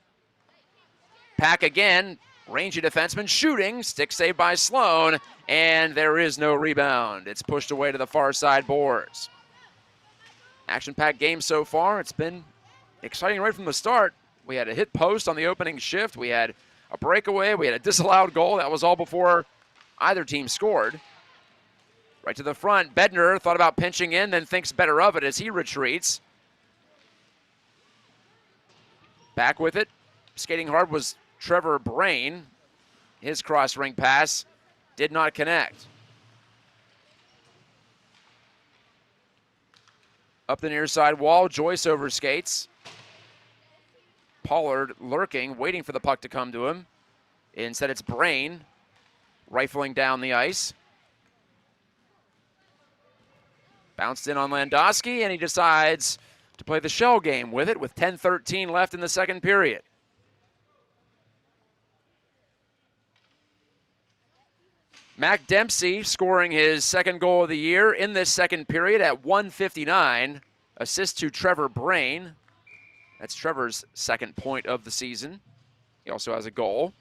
S1: Pack again, rangy defenseman shooting. Stick saved by Sloan, and there is no rebound. It's pushed away to the far side boards. Action-packed game so far. It's been exciting right from the start. We had a hit post on the opening shift. We had a breakaway. We had a disallowed goal. That was all before either team scored. Right to the front, Bednar thought about pinching in, then thinks better of it as he retreats. Back with it. Skating hard was Trevor Brain. His cross-ring pass did not connect. Up the near side wall, Joyce overskates. Pollard lurking, waiting for the puck to come to him. Instead, it's Brain rifling down the ice. Bounced in on Landowski, and he decides to play the shell game with it with 10:13 left in the second period. Mac Dempsey scoring his second goal of the year in this second period at 1:59. Assist to Trevor Brain. That's Trevor's second point of the season. He also has a goal.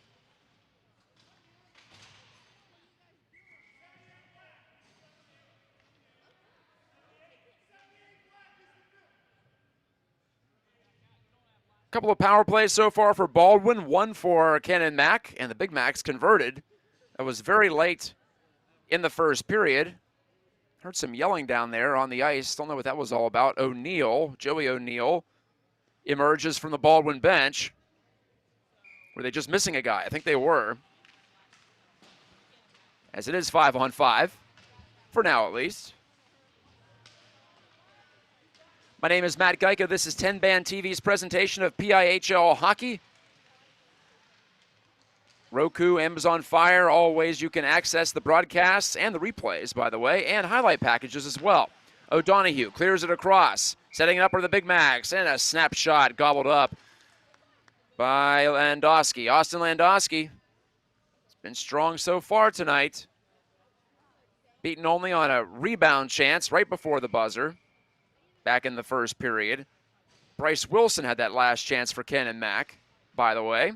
S1: Couple of power plays so far for Baldwin, one for Canon Mac, and the Big Macs converted That was very late in the first period. Heard some yelling down there on the ice. Don't know what that was all about. Joey O'Neill, emerges from the Baldwin bench. Were they just missing a guy? I think they were. As it is 5-on-5, for now at least. My name is Matt Gajtka. This is 10 Band TV's presentation of PIHL hockey. Roku, Amazon Fire, all ways you can access the broadcasts and the replays, by the way, and highlight packages as well. O'Donoghue clears it across, setting it up for the Big Macs, and a snapshot gobbled up by Landowski. Austin Landowski has been strong so far tonight. Beaten only on a rebound chance right before the buzzer back in the first period. Bryce Wilson had that last chance for Canon Mac, by the way.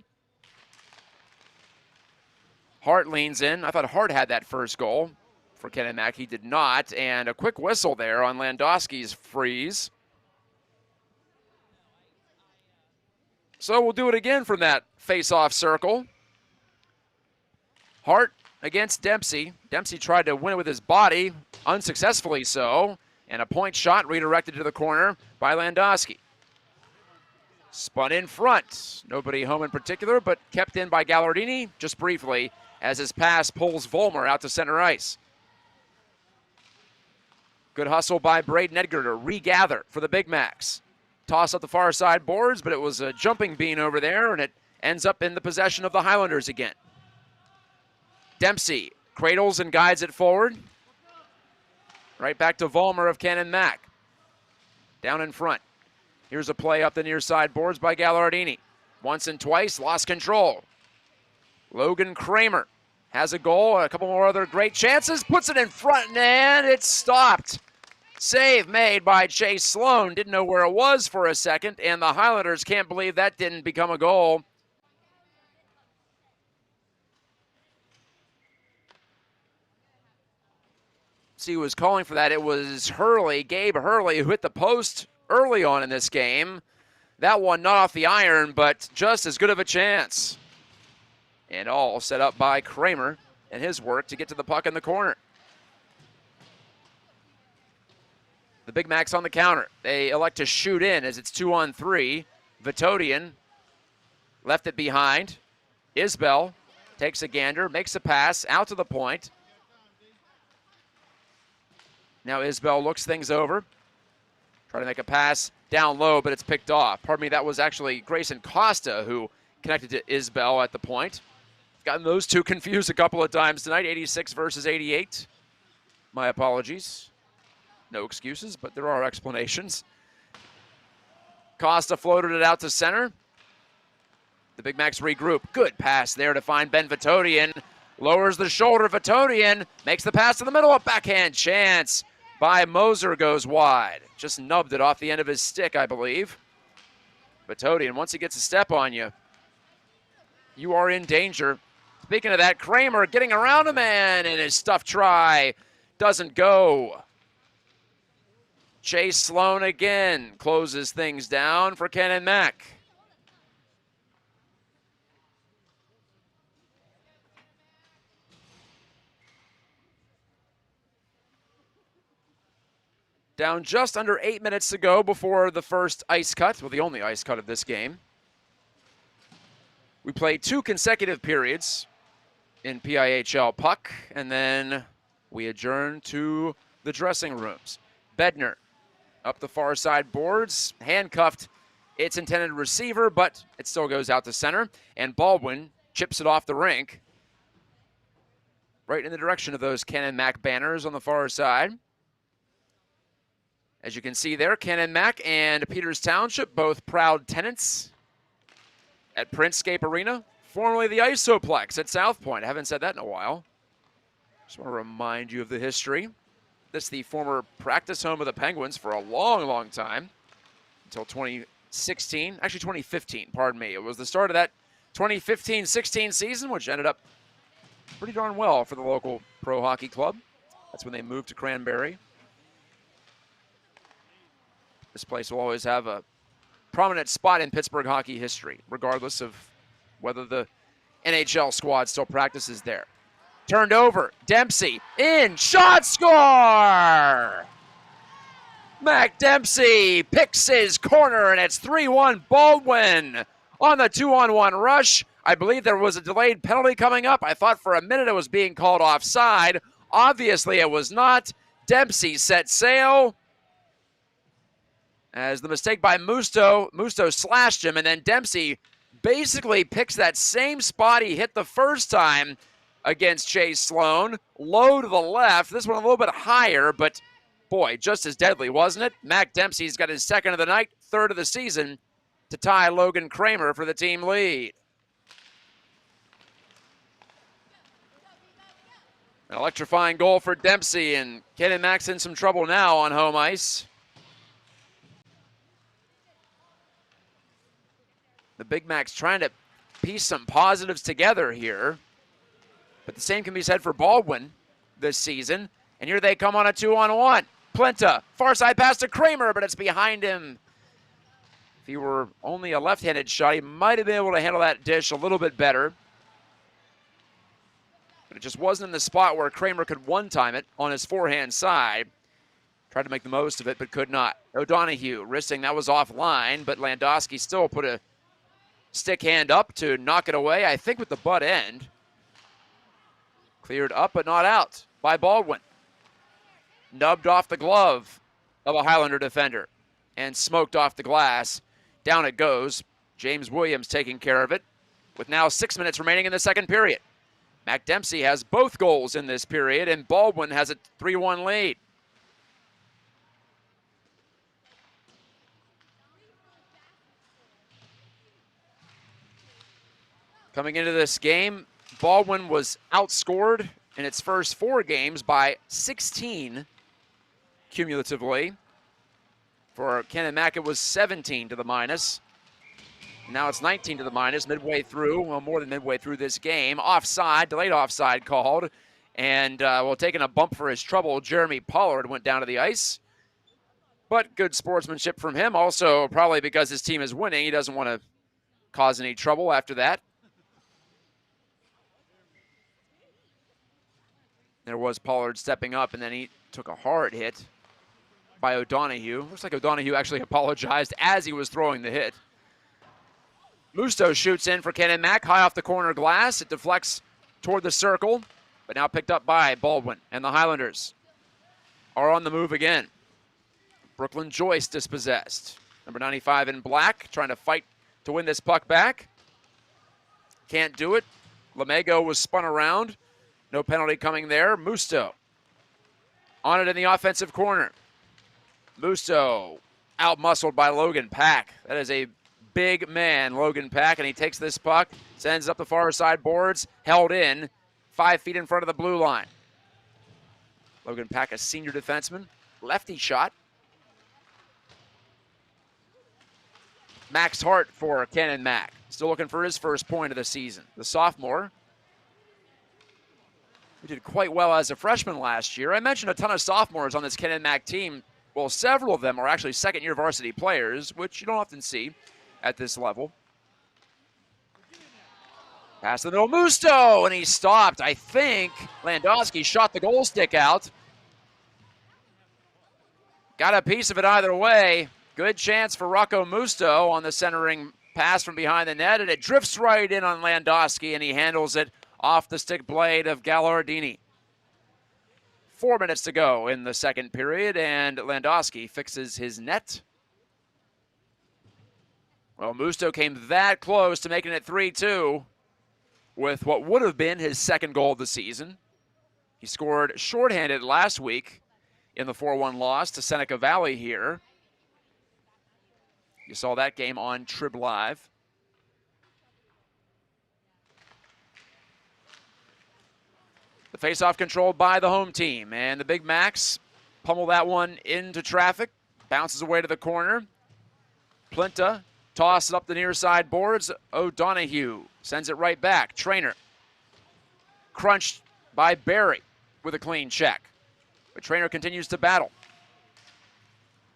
S1: Hart leans in. I thought Hart had that first goal for Canon Mac. He did not. And a quick whistle there on Landowski's freeze. So we'll do it again from that face-off circle. Hart against Dempsey. Dempsey tried to win it with his body, unsuccessfully so. And a point shot redirected to the corner by Landowski. Spun in front. Nobody home in particular, but kept in by Gallardini just briefly as his pass pulls Vollmer out to center ice. Good hustle by Braden Edgar to regather for the Big Macs. Toss up the far side boards, but it was a jumping bean over there, and it ends up in the possession of the Highlanders again. Dempsey cradles and guides it forward. Right back to Vollmer of Canon Mac. Down in front. Here's a play up the near side boards by Gallardini. Once and twice, lost control. Logan Kramer has a goal, a couple more other great chances, puts it in front, and it's stopped. Save made by Chase Sloan. Didn't know where it was for a second, and the Highlanders can't believe that didn't become a goal. See who was calling for that. It was Hurley, Gabe Hurley, who hit the post early on in this game. That one not off the iron, but just as good of a chance. And all set up by Kramer and his work to get to the puck in the corner. The Big Macs on the counter. They elect to shoot in as it's 2-on-3. Vitodian left it behind. Isbell takes a gander, makes a pass out to the point. Now Isbell looks things over. Try to make a pass down low, but it's picked off. Pardon me, that was actually Grayson Costa who connected to Isbell at the point. Gotten those two confused a couple of times tonight, 86 versus 88. My apologies. No excuses, but there are explanations. Costa floated it out to center. The Big Macs regroup. Good pass there to find Ben Vitodian. Lowers the shoulder. Vitodian makes the pass to the middle. A backhand chance by Moser goes wide. Just nubbed it off the end of his stick, I believe. Vitodian, once he gets a step on you, you are in danger. Speaking of that, Kramer getting around a man, and his stuff try doesn't go. Chase Sloan again closes things down for Canon Mac. Down just under 8 minutes to go before the first ice cut, well, the only ice cut of this game. We played 2 consecutive periods in PIHL puck, and then we adjourn to the dressing rooms. Bednar up the far side boards, handcuffed its intended receiver, but it still goes out to center, and Baldwin chips it off the rink right in the direction of those Canon Mac banners on the far side. As you can see there, Canon Mac and Peters Township, both proud tenants at Printscape Arena, formerly the Isoplex at South Point. I haven't said that in a while. Just want to remind you of the history. This is the former practice home of the Penguins for a long, long time, until 2016, actually 2015, pardon me. It was the start of that 2015-16 season, which ended up pretty darn well for the local pro hockey club. That's when they moved to Cranberry. This place will always have a prominent spot in Pittsburgh hockey history, regardless of whether the NHL squad still practices there. Turned over, Dempsey, in, shot, score! Mac Dempsey picks his corner, and it's 3-1 Baldwin on the 2-on-1 rush. I believe there was a delayed penalty coming up. I thought for a minute it was being called offside. Obviously it was not. Dempsey set sail. As the mistake by Musto slashed him, and then Dempsey basically picks that same spot he hit the first time against Chase Sloan. Low to the left. This one a little bit higher, but boy, just as deadly, wasn't it? Mac Dempsey's got his second of the night, third of the season, to tie Logan Kramer for the team lead. An electrifying goal for Dempsey, and Canon Mac's in some trouble now on home ice. The Big Mac's trying to piece some positives together here, but the same can be said for Baldwin this season. And here they come on a 2-on-1. Plenta, far side pass to Kramer, but it's behind him. If he were only a left-handed shot, he might have been able to handle that dish a little bit better. But it just wasn't in the spot where Kramer could one-time it on his forehand side. Tried to make the most of it, but could not. O'Donoghue wristing, that was offline, but Landowski still put a stick hand up to knock it away, I think with the butt end. Cleared up, but not out by Baldwin. Nubbed off the glove of a Highlander defender and smoked off the glass. Down it goes. James Williams taking care of it with now 6 minutes remaining in the second period. Mac Dempsey has both goals in this period, and Baldwin has a 3-1 lead. Coming into this game, Baldwin was outscored in its first 4 games by 16 cumulatively. For Canon Mac, it was 17 to the minus. Now it's 19 to the minus midway through, well, more than midway through this game. Offside, delayed offside called. And, well, taking a bump for his trouble, Jeremy Pollard went down to the ice. But good sportsmanship from him. Also, probably because his team is winning, he doesn't want to cause any trouble after that. There was Pollard stepping up, and then he took a hard hit by O'Donoghue. Looks like O'Donoghue actually apologized as he was throwing the hit. Musto shoots in for Canon Mac, high off the corner glass. It deflects toward the circle, but now picked up by Baldwin. And the Highlanders are on the move again. Brooklyn Joyce dispossessed. Number 95 in black, trying to fight to win this puck back. Can't do it. Lamego was spun around. No penalty coming there. Musto on it in the offensive corner. Musto out-muscled by Logan Pack. That is a big man, Logan Pack, and he takes this puck, sends up the far side boards, held in, 5 feet in front of the blue line. Logan Pack, a senior defenseman, lefty shot. Max Hart for Canon Mac, still looking for his first point of the season. The sophomore, who did quite well as a freshman last year. I mentioned a ton of sophomores on this Canon Mac team. Well, several of them are actually second-year varsity players, which you don't often see at this level. Pass to the middle, Musto, and he stopped. I think Landowski shot the goal stick out. Got a piece of it either way. Good chance for Rocco Musto on the centering pass from behind the net, and it drifts right in on Landowski, and he handles it off the stick blade of Gallardini. 4 minutes to go in the second period, and Landowski fixes his net. Well, Musto came that close to making it 3-2 with what would have been his second goal of the season. He scored shorthanded last week in the 4-1 loss to Seneca Valley here. You saw that game on Trib Live. The faceoff controlled by the home team, and the Big Macs pummel that one into traffic, bounces away to the corner. Plenta tosses up the near side boards. O'Donoghue sends it right back. Trainer crunched by Barry with a clean check, but Trainer continues to battle.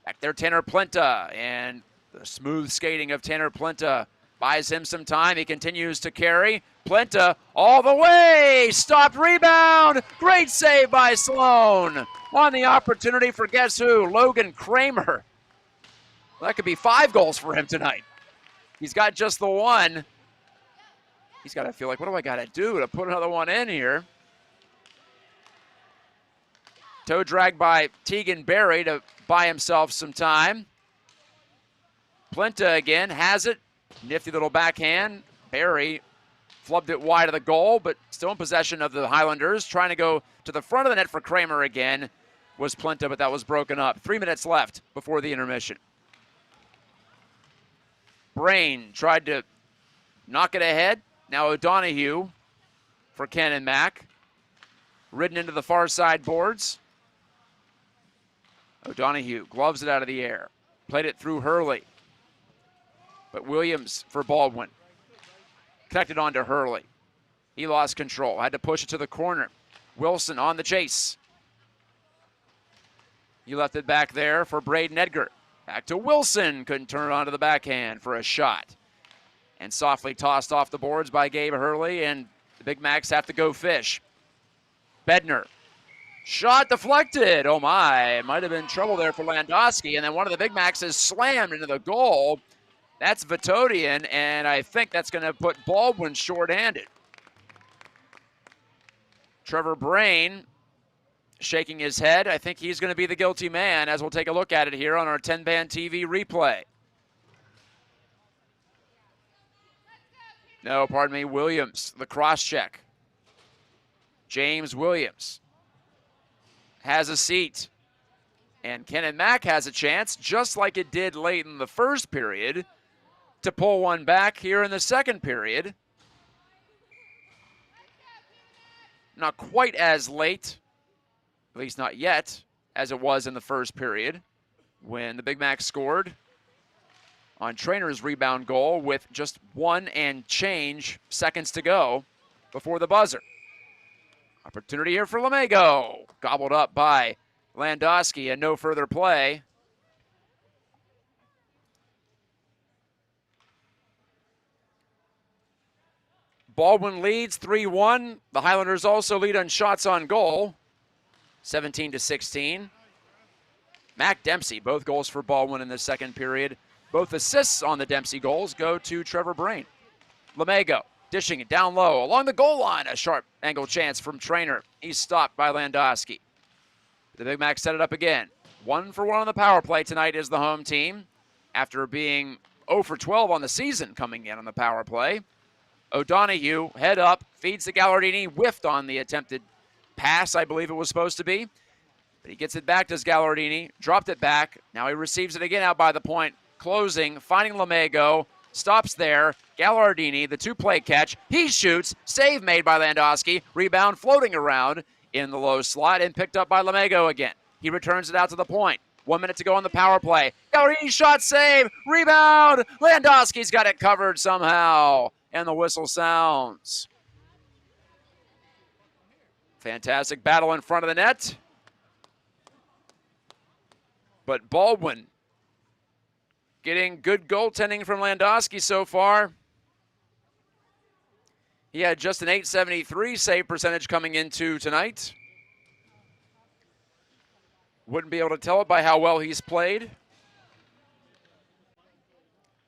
S1: Back there, Tanner Plenta, and the smooth skating of Tanner Plenta buys him some time. He continues to carry. Plenta all the way. Stopped, rebound. Great save by Sloan. On the opportunity for guess who? Logan Kramer. Well, that could be 5 goals for him tonight. He's got just the one. He's got to feel like, what do I got to do to put another one in here? Toe drag by Tegan Berry to buy himself some time. Plenta again has it. Nifty little backhand. Berry flubbed it wide of the goal, but still in possession of the Highlanders. Trying to go to the front of the net for Kramer again was Plenta, but that was broken up. 3 minutes left before the intermission. Brain tried to knock it ahead. Now O'Donoghue for Canon Mac. Ridden into the far side boards. O'Donoghue gloves it out of the air. Played it through Hurley. But Williams for Baldwin. Connected on to Hurley. He lost control. Had to push it to the corner. Wilson on the chase. He left it back there for Braden Edgar. Back to Wilson. Couldn't turn it onto the backhand for a shot. And softly tossed off the boards by Gabe Hurley, and the Big Macs have to go fish. Bednar. Shot deflected. Oh my, it might have been trouble there for Landowski, and then one of the Big Macs is slammed into the goal. That's Vitodian, and I think that's going to put Baldwin shorthanded. Trevor Brain shaking his head. I think he's going to be the guilty man, as we'll take a look at it here on our 10-band TV replay. No, pardon me, Williams, the cross check. James Williams has a seat. And Canon Mac has a chance, just like it did late in the first period, to pull one back here in the second period. Not quite as late, at least not yet, as it was in the first period when the Big Mac scored on Trainer's rebound goal with just 1 and change seconds to go before the buzzer. Opportunity here for Lamego. Gobbled up by Landowski and no further play. Baldwin leads 3-1. The Highlanders also lead on shots on goal, 17-16. Mac Dempsey, both goals for Baldwin in the second period. Both assists on the Dempsey goals go to Trevor Brain. Lamego dishing it down low along the goal line. A sharp angle chance from Trainer. He's stopped by Landowski. The Big Mac set it up again. 1 for 1 on the power play tonight is the home team after being 0 for 12 on the season coming in on the power play. O'Donoghue, head up, feeds to Gallardini, whiffed on the attempted pass, I believe it was supposed to be. But he gets it back to Gallardini, dropped it back. Now he receives it again out by the point, closing, finding Lamego, stops there. Gallardini, the two-play catch, he shoots, save made by Landowski, rebound floating around in the low slot and picked up by Lamego again. He returns it out to the point. 1 minute to go on the power play. Gallardini shot, save, rebound. Landowski's got it covered somehow. And the whistle sounds. Fantastic battle in front of the net. But Baldwin getting good goaltending from Landowski so far. He had just an .873 save percentage coming into tonight. Wouldn't be able to tell it by how well he's played.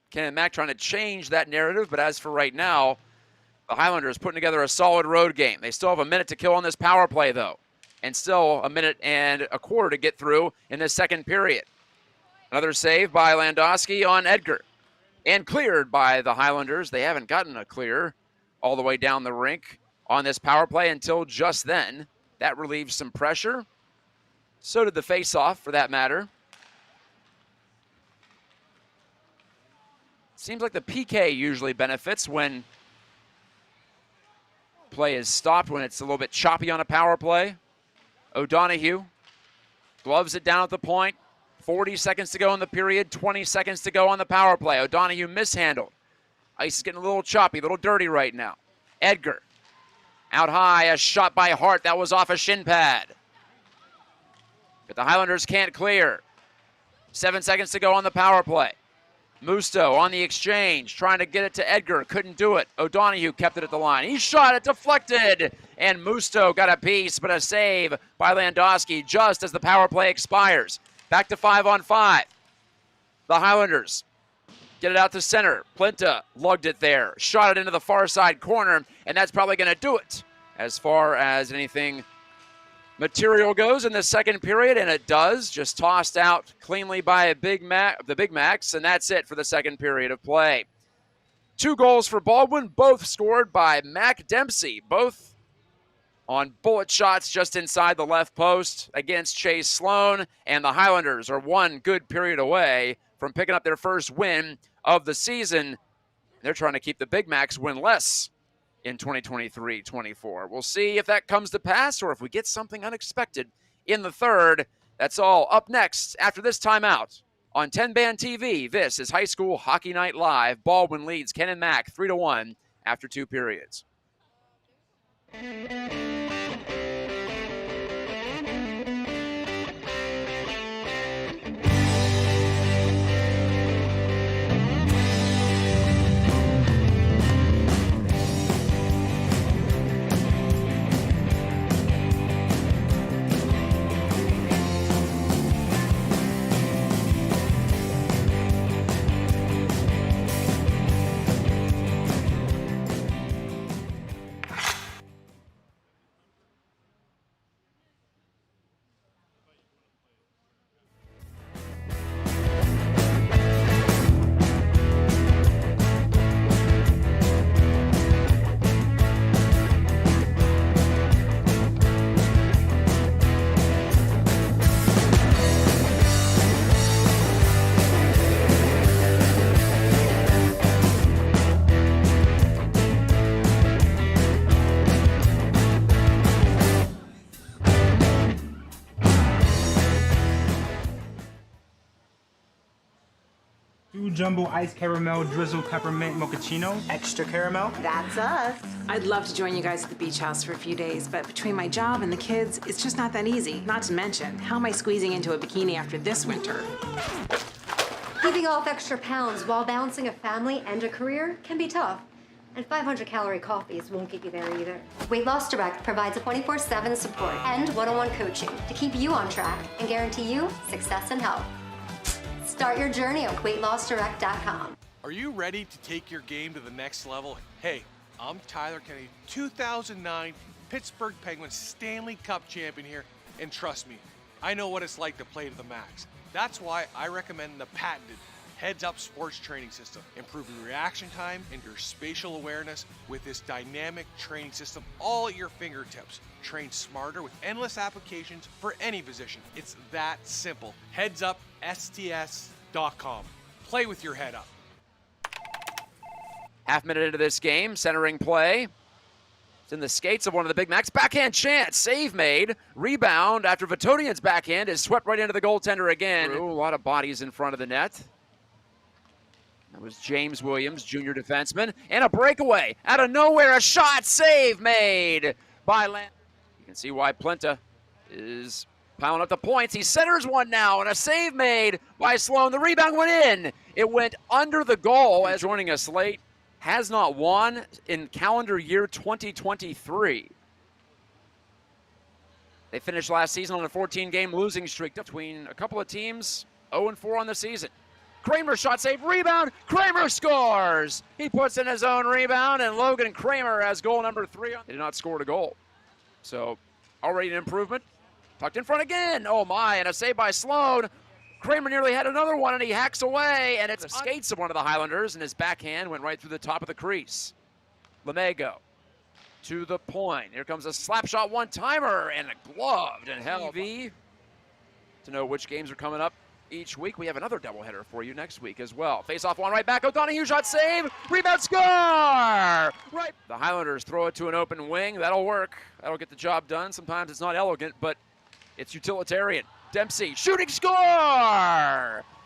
S1: Canon Mac trying to change that narrative, but as for right now, the Highlanders putting together a solid road game. They still have a minute to kill on this power play, though, and still a minute and a quarter to get through in this second period. Another save by Landowski on Edgar, and cleared by the Highlanders. They haven't gotten a clear all the way down the rink on this power play until just then. That relieves some pressure. So did the face-off, for that matter. Seems like the PK usually benefits when play is stopped, when it's a little bit choppy on a power play. O'Donoghue gloves it down at the point. 40 seconds to go in the period, 20 seconds to go on the power play. O'Donoghue mishandled. Ice is getting a little choppy, a little dirty right now. Edgar out high, a shot by Hart. That was off a shin pad. But the Highlanders can't clear. 7 seconds to go on the power play. Musto on the exchange, trying to get it to Edgar, couldn't do it. O'Donoghue kept it at the line. He shot it, deflected, and Musto got a piece, but a save by Landowski just as the power play expires. Back to 5-on-5. The Highlanders get it out to center. Plinta lugged it there, shot it into the far side corner, and that's probably going to do it as far as anything material goes in the second period, and it does. Just tossed out cleanly by the Big Macs, and that's it for the second period of play. 2 goals for Baldwin, both scored by Mac Dempsey, both on bullet shots just inside the left post against Chase Sloan, and the Highlanders are 1 good period away from picking up their first win of the season. They're trying to keep the Big Macs winless in 2023-24. We'll see if that comes to pass or if we get something unexpected in the third. That's all up next after this timeout on 10-Band TV. This is High School Hockey Night Live. Baldwin leads Canon Mac 3-1 after 2 periods.
S2: Jumbo ice caramel drizzle peppermint mochaccino.
S3: Extra caramel?
S4: That's us.
S5: I'd love to join you guys at the beach house for a few days, but between my job and the kids, it's just not that easy. Not to mention, how am I squeezing into a bikini after this winter?
S6: Keeping off extra pounds while balancing a family and a career can be tough. And 500-calorie coffees won't get you there either. Weight Loss Direct provides a 24/7 support and one-on-one coaching to keep you on track and guarantee you success and health. Start your journey at weightlossdirect.com.
S7: Are you ready to take your game to the next level? Hey, I'm Tyler Kennedy, 2009 Pittsburgh Penguins Stanley Cup champion here, and trust me, I know what it's like to play to the max. That's why I recommend the patented Heads Up sports training system, improving reaction time and your spatial awareness with this dynamic training system all at your fingertips. Train smarter with endless applications for any position. It's that simple. HeadsUpSTS.com. Play with your head up.
S1: Half minute into this game, centering play. It's in the skates of one of the Big Macs. Backhand chance, save made. Rebound after Vitonian's backhand is swept right into the goaltender again. Ooh, a lot of bodies in front of the net. That was James Williams, junior defenseman. And a breakaway out of nowhere, a shot, save made by Land. You can see why Plinta is piling up the points. He centers one now, and a save made by Sloan. The rebound went in. It went under the goal. As joining us late, has not won in calendar year 2023. They finished last season on a 14-game losing streak between a couple of teams, 0-4 on the season. Kramer shot save, rebound, Kramer scores! He puts in his own rebound, and Logan Kramer has goal number 3. They did not score a goal. So, already an improvement. Tucked in front again, oh my, and a save by Sloan. Kramer nearly had another one, and he hacks away, and it's the skates of one of the Highlanders, and his backhand went right through the top of the crease. Lemego to the point. Here comes a slap shot one-timer, and a gloved and held. To know which games are coming up each week, we have another doubleheader for you next week as well. Face-off one right back, O'Donoghue shot save, rebound score! Right. The Highlanders throw it to an open wing. That'll work. That'll get the job done. Sometimes it's not elegant, but it's utilitarian. Dempsey, shooting score!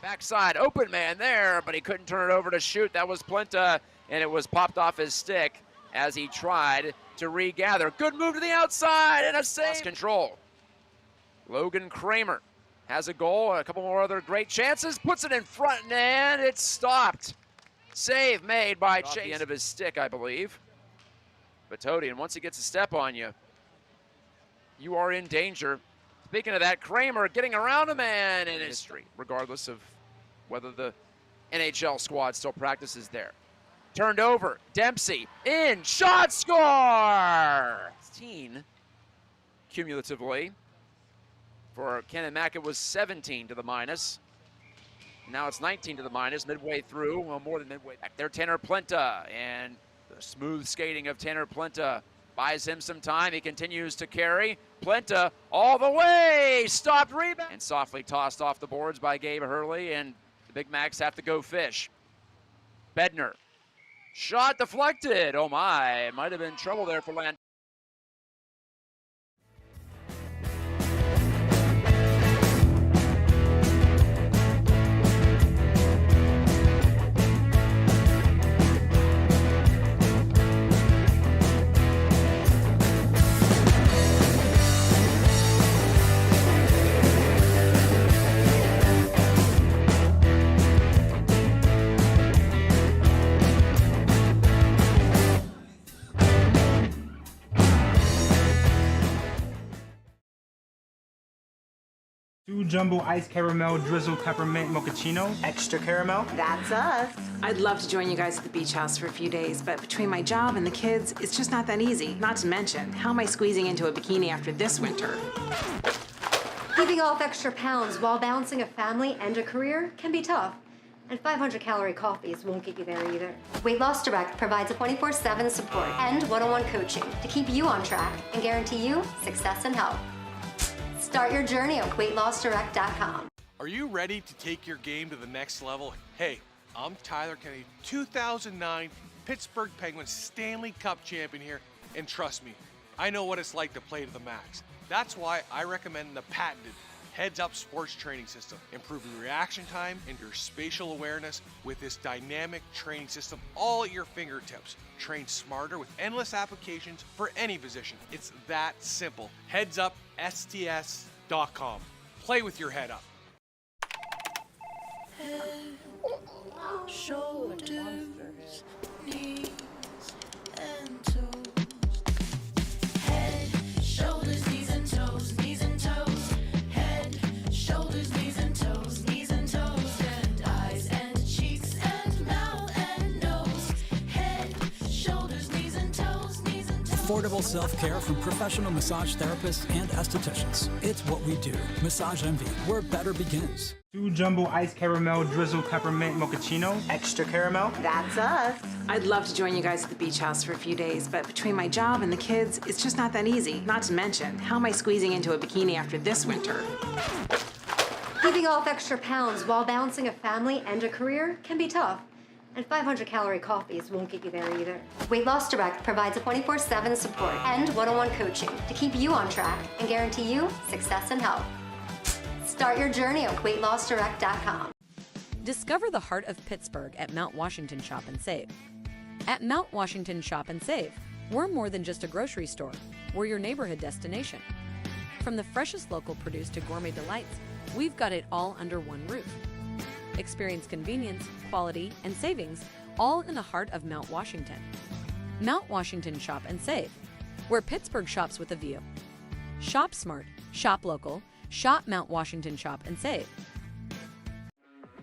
S1: Backside, open man there, but he couldn't turn it over to shoot. That was Plinta, and it was popped off his stick as he tried to regather. Good move to the outside, and a save. Lost control. Logan Kramer has a goal, a couple more other great chances, puts it in front, and it's stopped. Save made by Chase. The end of his stick, I believe. Batodian, once he gets a step on you, you are in danger. Speaking of that, Kramer getting around him and in history, regardless of whether the NHL squad still practices there. Turned over, Dempsey, in, shot, score! 16 cumulatively. For Canon Mac, it was 17 to the minus. Now it's 19 to the minus, midway through, well, more than midway. Back there, Tanner Plenta, and the smooth skating of Tanner Plenta buys him some time. He continues to carry. Plenta all the way, stopped rebound, and softly tossed off the boards by Gabe Hurley, and the Big Macs have to go fish. Bednar, shot deflected. Oh my, it might have been trouble there for Land.
S2: Two jumbo ice caramel drizzle peppermint mochaccino.
S3: Extra caramel?
S5: That's us. I'd love to join you guys at the beach house for a few days, but between my job and the kids, it's just not that easy. Not to mention, how am I squeezing into a bikini after this winter?
S6: Keeping off extra pounds while balancing a family and a career can be tough. And 500-calorie coffees won't get you there either. Weight Loss Direct provides a 24/7 support and one-on-one coaching to keep you on track and guarantee you success and health. Start your journey at weightlossdirect.com.
S7: Are you ready to take your game to the next level? Hey, I'm Tyler Kennedy, 2009 Pittsburgh Penguins Stanley Cup champion here, and trust me, I know what it's like to play to the max. That's why I recommend the patented heads-up sports training system, improving reaction time and your spatial awareness with this dynamic training system all at your fingertips. Train smarter with endless applications for any position. It's that simple. HeadsUpSTS.com. Play with your head up.
S4: Head, shoulders, knees, and toes. Head, shoulders, knees and toes, knees and toes. Head, shoulders, knees and toes, knees and toes. And eyes and cheeks and mouth and nose. Head, shoulders, knees and toes, knees and toes.
S8: Affordable self-care from professional massage therapists and estheticians. It's what we do. Massage Envy, where better begins.
S2: Two jumbo ice caramel drizzle peppermint mochaccino.
S3: Extra caramel?
S5: That's us. I'd love to join you guys at the beach house for a few days, but between my job and the kids, it's just not that easy. Not to mention, how am I squeezing into a bikini after this winter?
S6: Keeping off extra pounds while balancing a family and a career can be tough. And 500-calorie coffees won't get you there either. Weight Loss Direct provides a 24/7 support and one-on-one coaching to keep you on track and guarantee you success and health. Start your journey at weightlossdirect.com.
S9: Discover the heart of Pittsburgh at Mount Washington Shop and Save. At Mount Washington Shop and Save, we're more than just a grocery store. We're your neighborhood destination. From the freshest local produce to gourmet delights, we've got it all under one roof. Experience convenience, quality, and savings, all in the heart of Mount Washington. Mount Washington Shop and Save, where Pittsburgh shops with a view. Shop smart, shop local, shop Mount Washington Shop and Save.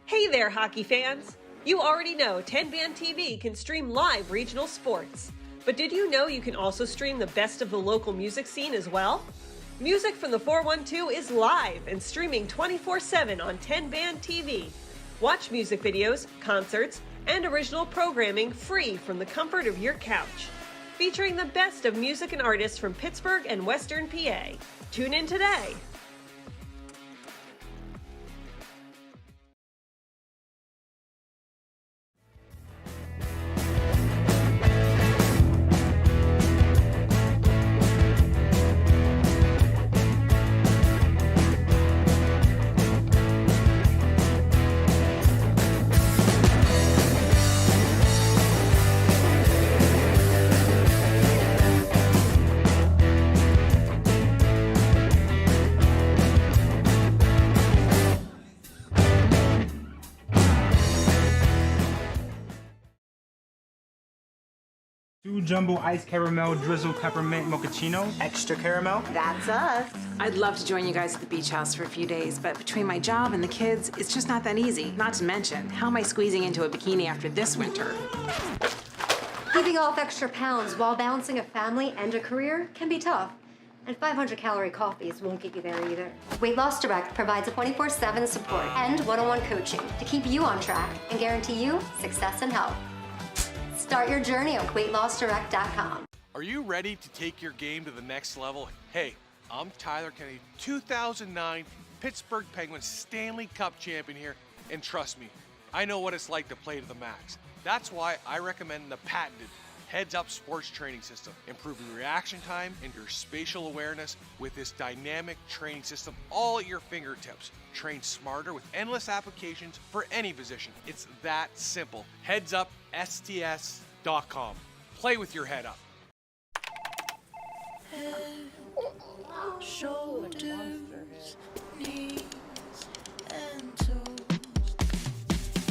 S10: Hey there, hockey fans! You already know 10-Band TV can stream live regional sports. But did you know you can also stream the best of the local music scene as well? Music from the 412 is live and streaming 24/7 on 10-Band TV. Watch music videos, concerts, and original programming free from the comfort of your couch. Featuring the best of music and artists from Pittsburgh and Western PA. Tune in today.
S2: 2 jumbo ice caramel drizzle peppermint mochaccino.
S3: Extra caramel?
S5: That's us. I'd love to join you guys at the beach house for a few days, but between my job and the kids, it's just not that easy. Not to mention, how am I squeezing into a bikini after this winter?
S6: Keeping off extra pounds while balancing a family and a career can be tough. And 500-calorie coffees won't get you there either. Weight Loss Direct provides a 24/7 support and one-on-one coaching to keep you on track and guarantee you success and health. Start your journey at weightlossdirect.com.
S7: Are you ready to take your game to the next level? Hey, I'm Tyler Kennedy, 2009 Pittsburgh Penguins Stanley Cup champion here, and trust me, I know what it's like to play to the max. That's why I recommend the patented heads-up sports training system, improving reaction time and your spatial awareness with this dynamic training system all at your fingertips. Train smarter with endless applications for any position. It's that simple. HeadsUpSTS.com. Play with your head up.
S4: Shoulders, knees, and toes.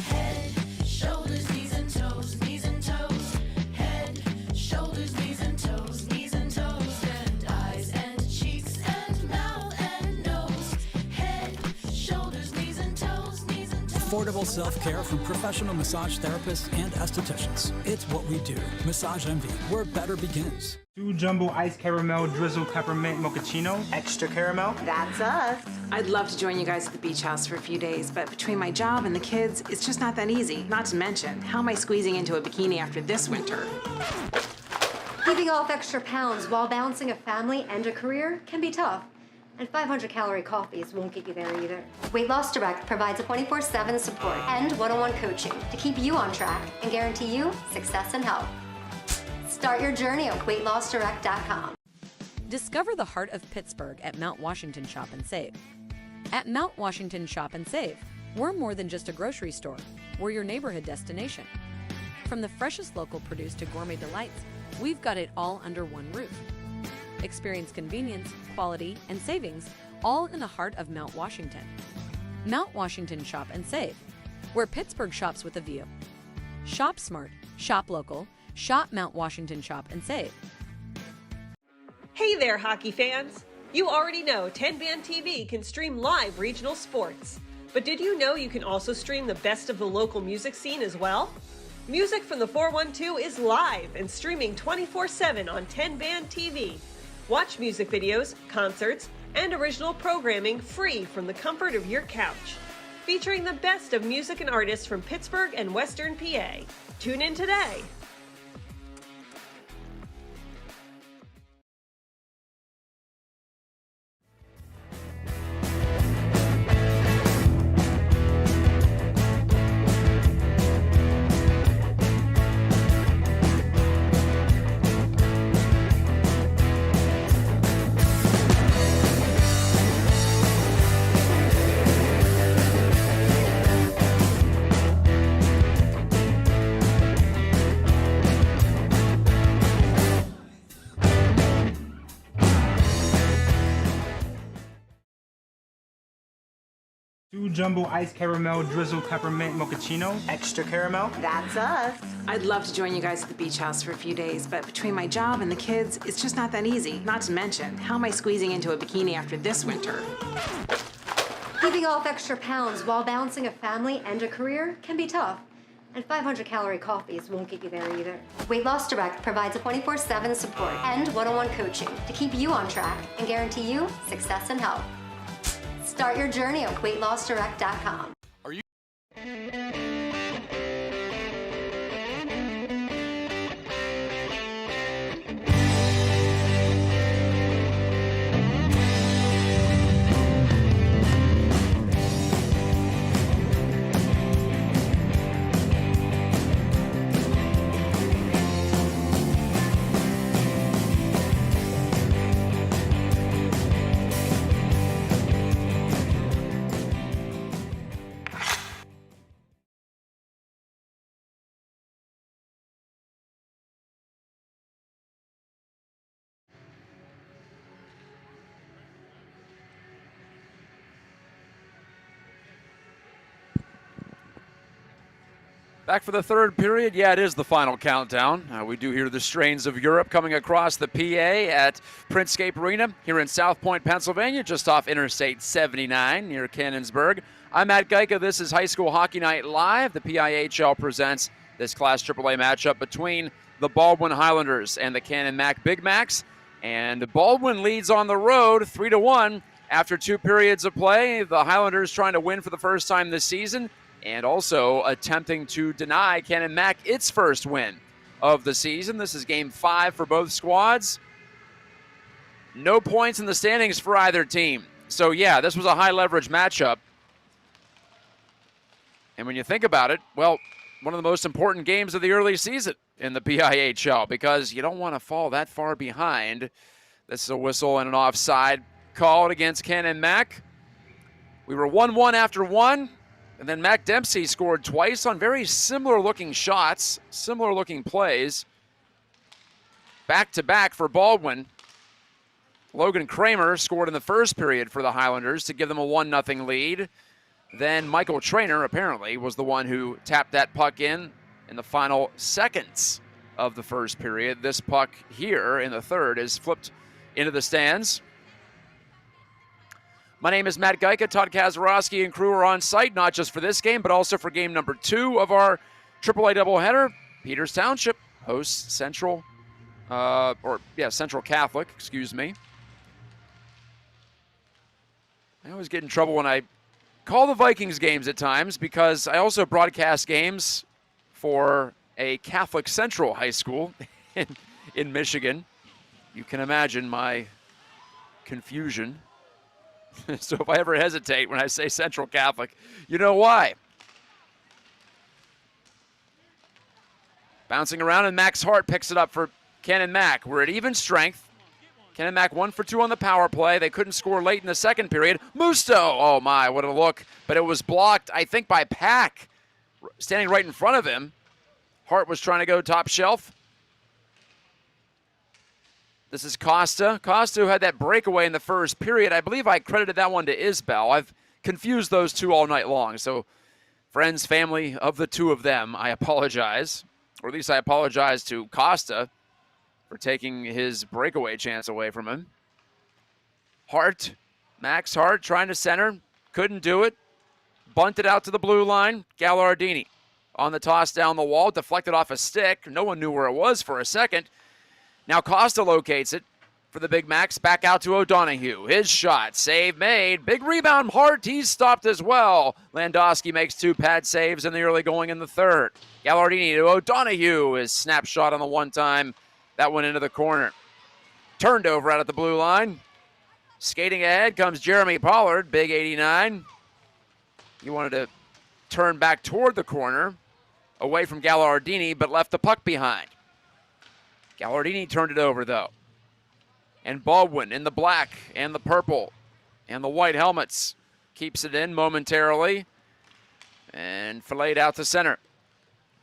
S4: Head, shoulders, knees and toes, knees and toes. Head, shoulders, knees and toes, knees and toes. And eyes and cheeks and mouth and nose. Head, shoulders, knees and toes, knees and toes.
S8: Affordable self-care from professional massage therapists and estheticians. It's what we do. Massage Envy, where better begins.
S2: 2 jumbo ice caramel drizzle peppermint mochaccino.
S3: Extra caramel?
S5: That's us. I'd love to join you guys at the beach house for a few days, but between my job and the kids, it's just not that easy. Not to mention, how am I squeezing into a bikini after this winter?
S6: Keeping off extra pounds while balancing a family and a career can be tough. And 500-calorie coffees won't get you there either. Weight Loss Direct provides a 24/7 support and one-on-one coaching to keep you on track and guarantee you success and health. Start your journey at weightlossdirect.com.
S9: Discover the heart of Pittsburgh at Mount Washington Shop and Save. At Mount Washington Shop and Save, we're more than just a grocery store. We're your neighborhood destination. From the freshest local produce to gourmet delights, we've got it all under one roof. Experience convenience, quality, and savings all in the heart of Mount Washington. Mount Washington Shop and Save, where Pittsburgh shops with a view. Shop smart, shop local, shop Mount Washington Shop and Save.
S10: Hey there, hockey fans! You already know 10-Band TV can stream live regional sports. But did you know you can also stream the best of the local music scene as well? Music from the 412 is live and streaming 24/7 on 10-Band TV. Watch music videos, concerts, and original programming free from the comfort of your couch. Featuring the best of music and artists from Pittsburgh and Western PA. Tune in today.
S2: Two jumbo ice caramel drizzle peppermint mochaccino.
S3: Extra caramel?
S5: That's us. I'd love to join you guys at the beach house for a few days, but between my job and the kids, it's just not that easy. Not to mention, how am I squeezing into a bikini after this winter?
S6: Keeping off extra pounds while balancing a family and a career can be tough. And 500-calorie coffees won't get you there either. Weight Loss Direct provides a 24/7 support and one-on-one coaching to keep you on track and guarantee you success and health. Start your journey at weightlossdirect.com.
S7: Are you?
S1: Back for the third period. Yeah, it is the final countdown. We do hear the strains of Europe coming across the PA at Printscape Arena here in South Point, Pennsylvania, just off Interstate 79 near Canonsburg. I'm Matt Gajtka. This is High School Hockey Night Live. The PIHL presents this Class AAA matchup between the Baldwin Highlanders and the Canon Mac Big Macs. And Baldwin leads on the road 3-1 after 2 periods of play. The Highlanders trying to win for the first time this season, and also attempting to deny Canon Mac its first win of the season. This is game 5 for both squads. No points in the standings for either team. So yeah, this was a high leverage matchup. And when you think about it, well, one of the most important games of the early season in the PIHL, because you don't want to fall that far behind. This is a whistle and an offside called against Canon Mac. We were 1-1 after 1. And then Mac Dempsey scored twice on very similar-looking shots, similar-looking plays. Back-to-back for Baldwin. Logan Kramer scored in the first period for the Highlanders to give them a 1-0 lead. Then Michael Trainer, apparently, was the one who tapped that puck in the final seconds of the first period. This puck here in the third is flipped into the stands. My name is Matt Gajtka. Todd Kazarowski and crew are on site, not just for this game, but also for game number 2 of our AAA doubleheader. Peters Township hosts Central Catholic, excuse me. I always get in trouble when I call the Vikings games at times because I also broadcast games for a Catholic Central high school in Michigan. You can imagine my confusion. So if I ever hesitate when I say Central Catholic, you know why. Bouncing around, and Max Hart picks it up for Canon Mac. We're at even strength. Canon Mac 1 for 2 on the power play. They couldn't score late in the second period. Musto, oh my, what a look. But it was blocked, I think, by Pack, standing right in front of him. Hart was trying to go top shelf. This is Costa. Costa, who had that breakaway in the first period. I believe I credited that one to Isbell. I've confused those two all night long. So, friends, family of the two of them, I apologize. Or at least I apologize to Costa for taking his breakaway chance away from him. Hart, Max Hart, trying to center. Couldn't do it. Bunted out to the blue line. Gallardini on the toss down the wall. Deflected off a stick. No one knew where it was for a second. Now Costa locates it for the Big Macs. Back out to O'Donohue. His shot. Save made. Big rebound. Hart. He's stopped as well. Landowski makes 2 pad saves in the early going in the third. Gallardini to O'Donohue. His snapshot on the one time. That went into the corner. Turned over out at the blue line. Skating ahead comes Jeremy Pollard. Big 89. He wanted to turn back toward the corner. Away from Gallardini, but left the puck behind. Gallardini turned it over, though. And Baldwin in the black and the purple and the white helmets keeps it in momentarily. And filleted out to center.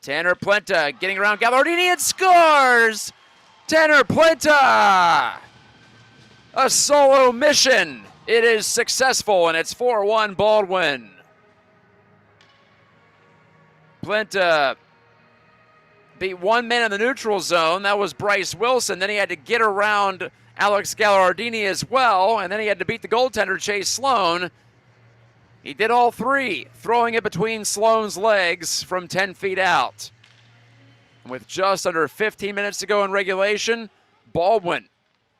S1: Tanner Plenta getting around Gallardini and scores! Tanner Plenta! A solo mission. It is successful, and it's 4-1 Baldwin. Plenta beat one man in the neutral zone. That was Bryce Wilson. Then he had to get around Alex Gallardini as well, and then he had to beat the goaltender, Chase Sloan. He did all 3, throwing it between Sloan's legs from 10 feet out. And with just under 15 minutes to go in regulation, Baldwin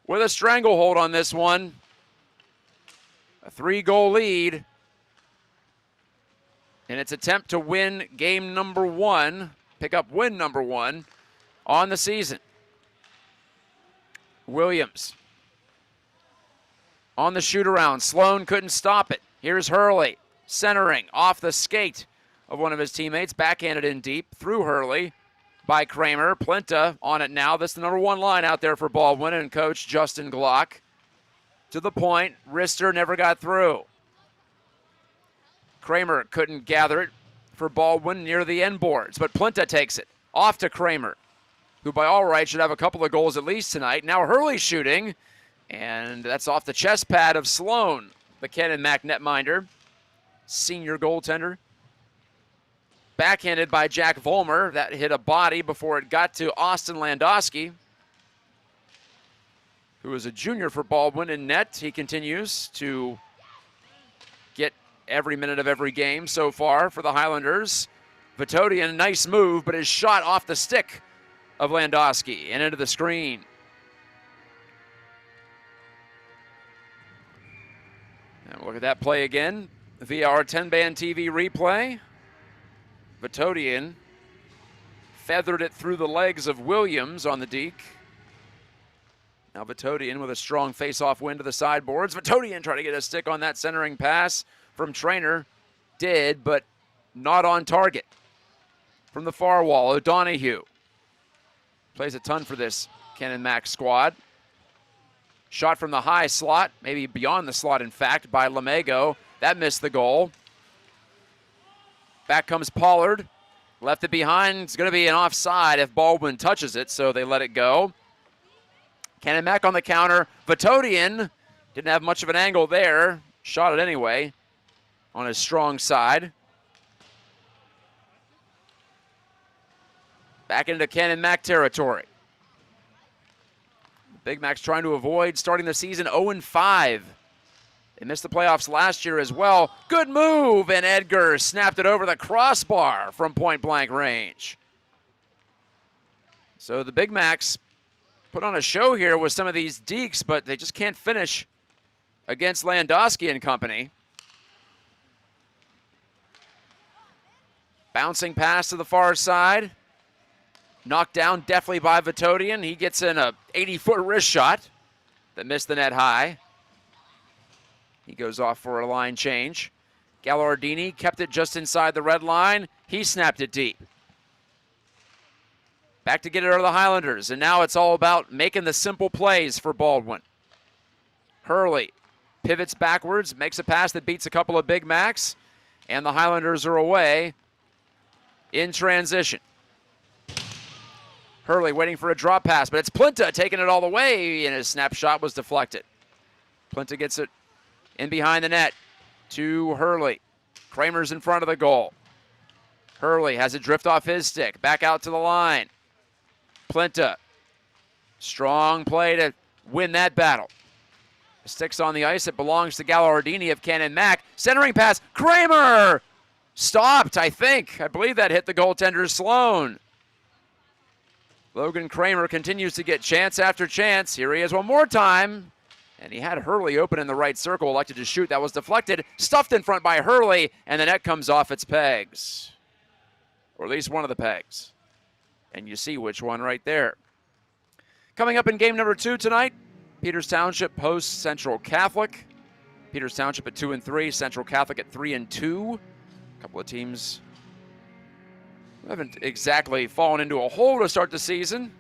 S1: with a stranglehold on this one. A 3-goal lead in its attempt to win game number 1. Pick up win number 1 on the season. Williams on the shoot-around. Sloan couldn't stop it. Here's Hurley centering off the skate of one of his teammates. Backhanded in deep through Hurley by Kramer. Plenta on it now. This is the number 1 line out there for Baldwin and coach Justin Glock. To the point. Rister never got through. Kramer couldn't gather it for Baldwin near the end boards, but Plenta takes it off to Kramer, who by all rights should have a couple of goals at least tonight. Now Hurley shooting, and that's off the chest pad of Sloan, the Canon Mac netminder, senior goaltender. backhanded by Jack Vollmer. That hit a body before it got to Austin Landowski, who is a junior for Baldwin in net. He continues to get every minute of every game so far for the Highlanders. Vatodian, nice move, but his shot off the stick of Landowski and into the screen. And look at that play again via our 10-band TV replay. Vatodian feathered it through the legs of Williams on the deke. Now Vatodian with a strong face-off win to the sideboards. Vatodian trying to get a stick on that centering pass from Trainer. Did, but not on target. From the far wall, O'Donoghue plays a ton for this Canon Mac squad. Shot from the high slot, maybe beyond the slot, in fact, by Lamego. That missed the goal. Back comes Pollard. Left it behind. It's going to be an offside if Baldwin touches it, so they let it go. Canon Mac on the counter. Vatodian didn't have much of an angle there. Shot it anyway on his strong side. Back into Canon Mac territory. Big Mac's trying to avoid starting the season 0-5. They missed the playoffs last year as well. Good move, and Edgar snapped it over the crossbar from point-blank range. So the Big Macs put on a show here with some of these dekes, but they just can't finish against Landowski and company. Bouncing pass to the far side. Knocked down definitely by Vatodian. He gets in a 80-foot wrist shot that missed the net high. He goes off for a line change. Gallardini kept it just inside the red line. He snapped it deep. Back to get it out of the Highlanders, and now it's all about making the simple plays for Baldwin. Hurley pivots backwards, makes a pass that beats a couple of Big Macs, and the Highlanders are away in transition. Hurley waiting for a drop pass, but it's Plinta taking it all the way, and his snapshot was deflected. Plinta gets it in behind the net to Hurley. Kramer's in front of the goal. Hurley has it drift off his stick, back out to the line. Plinta, strong play to win that battle. The stick's on the ice, it belongs to Gallardini of Canon Mac. Centering pass, Kramer! Stopped, I think. I believe that hit the goaltender Sloan. Logan Kramer continues to get chance after chance. Here he is one more time. And he had Hurley open in the right circle, elected to shoot. That was deflected, stuffed in front by Hurley, and the net comes off its pegs. Or at least one of the pegs. And you see which one right there. Coming up in game number 2 tonight, Peters Township hosts Central Catholic. Peters Township at 2-3, Central Catholic at 3-2. A couple of teams haven't exactly fallen into a hole to start the season.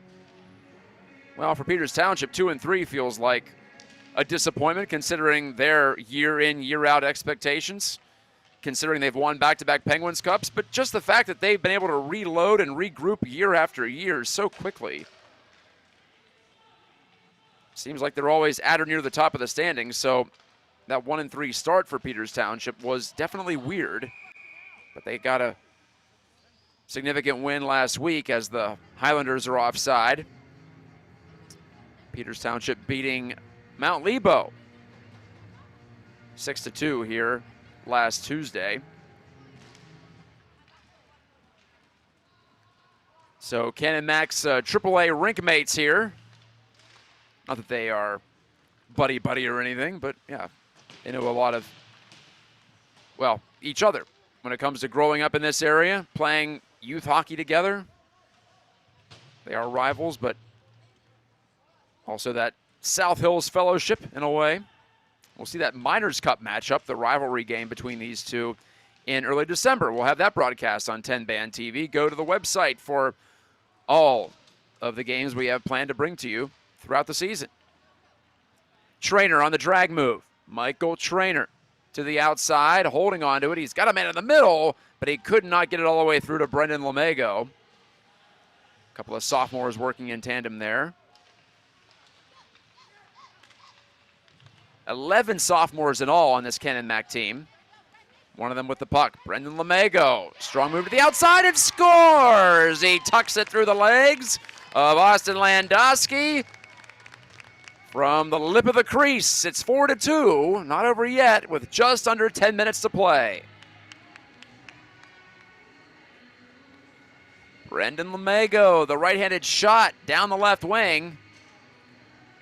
S1: Well, for Peters Township, 2-3 feels like a disappointment considering their year-in, year-out expectations, considering they've won back-to-back Penguins Cups, but just the fact that they've been able to reload and regroup year after year so quickly. Seems like they're always at or near the top of the standings, so that 1-3 start for Peters Township was definitely weird, but they got a significant win last week as the Highlanders are offside. Peters Township beating Mount Lebo 6-2 here last Tuesday. So Canon Mac's AAA rink mates here. Not that they are buddy-buddy or anything, but yeah, they know a lot of, well, each other when it comes to growing up in this area, playing youth hockey together. They are rivals, but also that South Hills fellowship in a way. We'll see that Miners Cup matchup, the rivalry game between these two, in early December. We'll have that broadcast on 10-band TV. Go to the website for all of the games we have planned to bring to you throughout the season. Trainer on the drag move. Michael Trainer to the outside, holding on to it. He's got a man in the middle, but he could not get it all the way through to Brendan Lamego. A couple of sophomores working in tandem there. 11 sophomores in all on this Canon Mac team. One of them with the puck. Brendan Lemego. Strong move to the outside and scores! He tucks it through the legs of Austin Landowski. From the lip of the crease, it's 4-2. Not over yet with just under 10 minutes to play. Brendan Lemego, the right-handed shot down the left wing.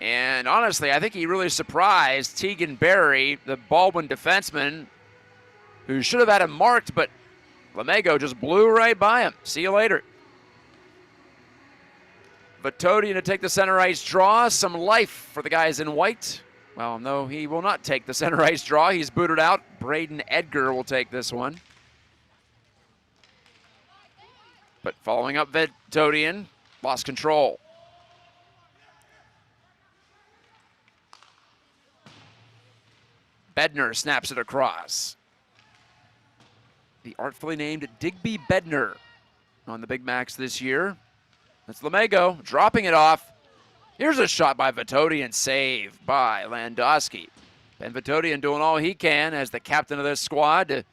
S1: And honestly, I think he really surprised Tegan Berry, the Baldwin defenseman, who should have had him marked, but Lemego just blew right by him. See you later. Vatodian to take the center ice draw. Some life for the guys in white. Well, no, he will not take the center ice draw. He's booted out. Braden Edgar will take this one. But following up Vatodian, lost control. Bednar snaps it across. The artfully named Digby Bednar on the Big Macs this year. That's Lemego dropping it off. Here's a shot by Vatodian, save by Landowski. Ben Vatodian doing all he can as the captain of this squad to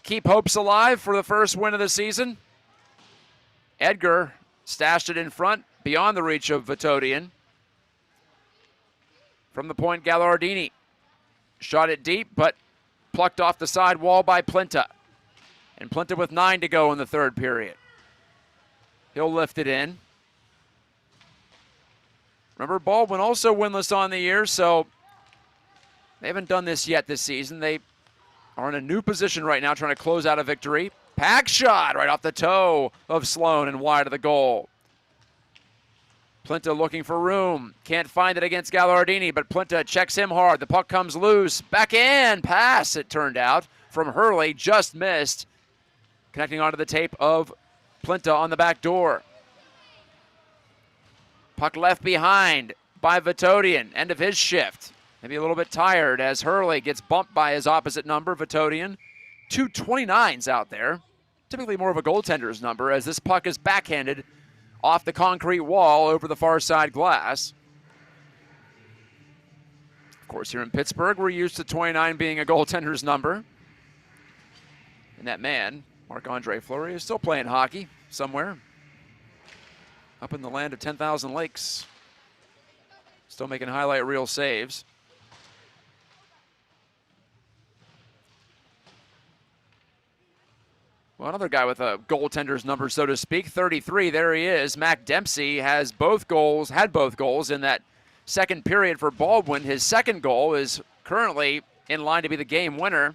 S1: keep hopes alive for the first win of the season. Edgar stashed it in front, beyond the reach of Vatodian. From the point, Gallardini shot it deep, but plucked off the side wall by Plinta. And Plinta with 9 to go in the third period. He'll lift it in. Remember, Baldwin also winless on the year, so they haven't done this yet this season. They are in a new position right now, trying to close out a victory. Pack shot right off the toe of Sloan and wide of the goal. Plinta looking for room. Can't find it against Gallardini, but Plinta checks him hard. The puck comes loose. Back in. Pass, it turned out, from Hurley. Just missed. Connecting onto the tape of Plinta on the back door. Puck left behind by Vatodian. End of his shift. Maybe a little bit tired as Hurley gets bumped by his opposite number, Vatodian. 229s out there. Typically more of a goaltender's number as this puck is backhanded off the concrete wall over the far side glass. Of course, here in Pittsburgh, we're used to 29 being a goaltender's number. And that man, Marc-Andre Fleury, is still playing hockey somewhere up in the land of 10,000 lakes. Still making highlight reel saves. Well, another guy with a goaltender's number, so to speak, 33, there he is. Mac Dempsey had both goals in that second period for Baldwin. His second goal is currently in line to be the game winner.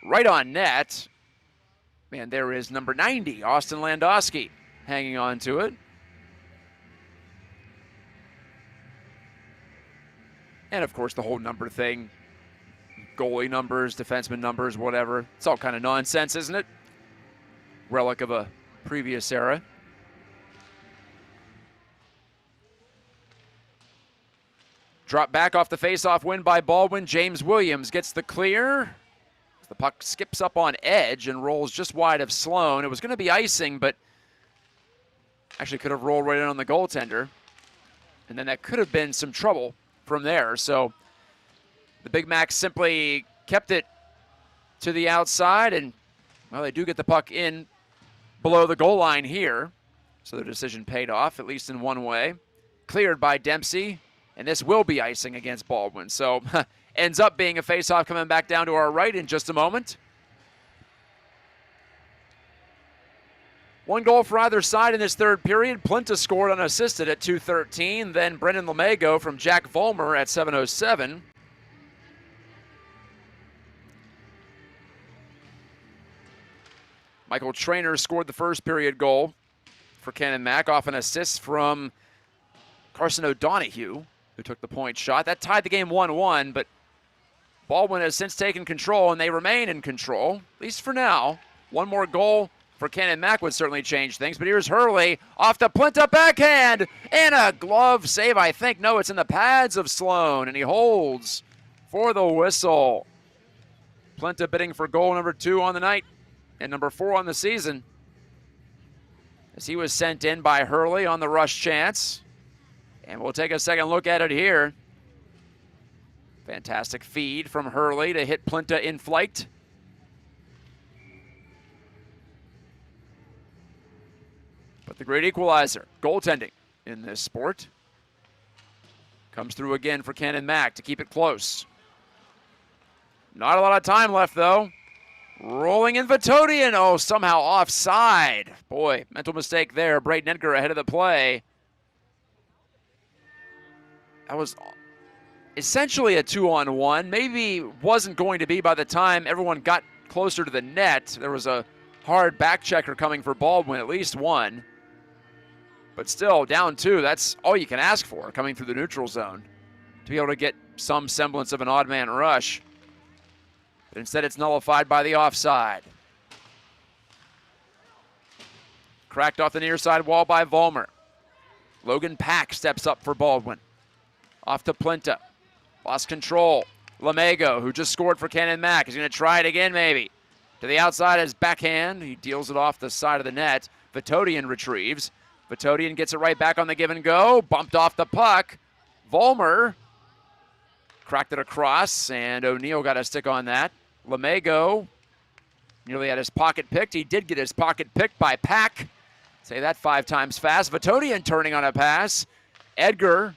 S1: Right on net. Man, there is number 90, Austin Landowski, hanging on to it. And of course, the whole number thing. Goalie numbers, defenseman numbers, whatever. It's all kind of nonsense, isn't it? Relic of a previous era. Drop back off the face-off win by Baldwin. James Williams gets the clear. The puck skips up on edge and rolls just wide of Sloan. It was going to be icing, but actually could have rolled right in on the goaltender. And then that could have been some trouble from there. So the Big Macs simply kept it to the outside, and, well, they do get the puck in below the goal line here. So the decision paid off, at least in one way. Cleared by Dempsey, and this will be icing against Baldwin. So ends up being a face-off coming back down to our right in just a moment. One goal for either side in this third period. Plinta scored unassisted at 2:13. Then Brendan Lemego from Jack Vollmer at 7:07. Michael Traynor scored the first period goal for Canon Mac off an assist from Carson O'Donoghue, who took the point shot. That tied the game 1-1, but Baldwin has since taken control, and they remain in control, at least for now. One more goal for Canon Mac would certainly change things, but here's Hurley off the Plinta backhand, and a glove save, I think. No, it's in the pads of Sloan, and he holds for the whistle. Plinta bidding for goal number 2 on the night and number 4 on the season, as he was sent in by Hurley on the rush chance. And we'll take a second look at it here. Fantastic feed from Hurley to hit Plinta in flight. But the great equalizer, goaltending in this sport. Comes through again for Canon Mac to keep it close. Not a lot of time left, though. Rolling in Vatodian. Oh, somehow offside. Boy, mental mistake there. Braden Edgar ahead of the play. That was essentially a 2-on-1. Maybe wasn't going to be by the time everyone got closer to the net. There was a hard back checker coming for Baldwin, at least one. But still, down 2, that's all you can ask for coming through the neutral zone, to be able to get some semblance of an odd man rush. But instead, it's nullified by the offside. Cracked off the near side wall by Vollmer. Logan Pack steps up for Baldwin. Off to Plinta. Lost control. Lamego, who just scored for Canon Mac, is going to try it again, maybe. To the outside as backhand. He deals it off the side of the net. Vatodian retrieves. Vatodian gets it right back on the give and go. Bumped off the puck. Vollmer cracked it across, and O'Neill got a stick on that. Lamego nearly had his pocket picked. He did get his pocket picked by Pack. Say that 5 times fast. Vatodian turning on a pass. Edgar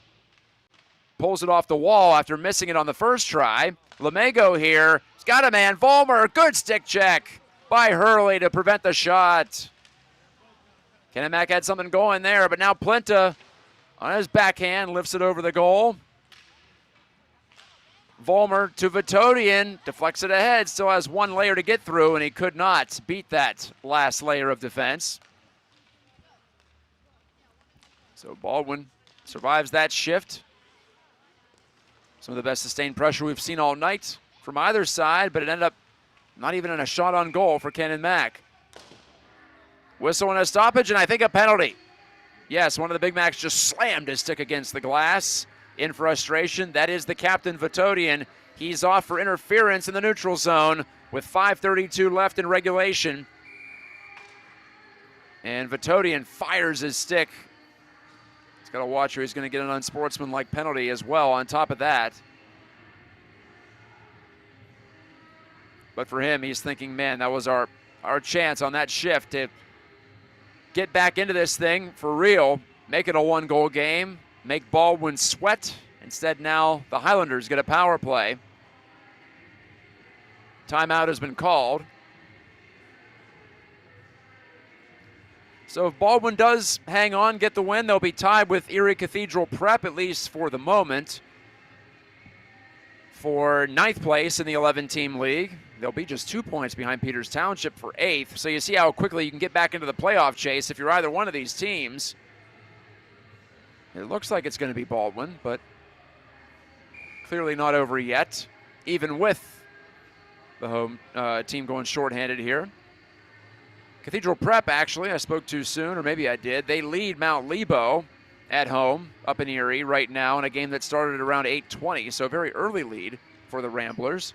S1: pulls it off the wall after missing it on the first try. Lamego here. He's got a man. Vollmer, good stick check by Hurley to prevent the shot. Canon Mac had something going there, but now Plinta on his backhand lifts it over the goal. Vollmer to Vatodian, deflects it ahead, still has one layer to get through, and he could not beat that last layer of defense. So Baldwin survives that shift. Some of the best sustained pressure we've seen all night from either side, but it ended up not even in a shot on goal for Canon Mac. Whistle and a stoppage, and I think a penalty. Yes, one of the Big Macs just slammed his stick against the glass in frustration. That is the captain, Vatodian. He's off for interference in the neutral zone with 5:32 left in regulation. And Vatodian fires his stick. He's got to watch or he's going to get an unsportsmanlike penalty as well on top of that. But for him, he's thinking, man, that was our chance on that shift to get back into this thing for real, make it a 1-goal game, make Baldwin sweat. Instead, now the Highlanders get a power play. Timeout has been called. So if Baldwin does hang on, get the win, they'll be tied with Erie Cathedral Prep, at least for the moment, for 9th place in the 11-team league. They'll be just 2 points behind Peters Township for 8th. So you see how quickly you can get back into the playoff chase if you're either one of these teams. It looks like it's going to be Baldwin, but clearly not over yet, even with the home team going shorthanded here. Cathedral Prep, actually, I spoke too soon, or maybe I did. They lead Mount Lebo at home up in Erie right now in a game that started at around 8:20, so a very early lead for the Ramblers.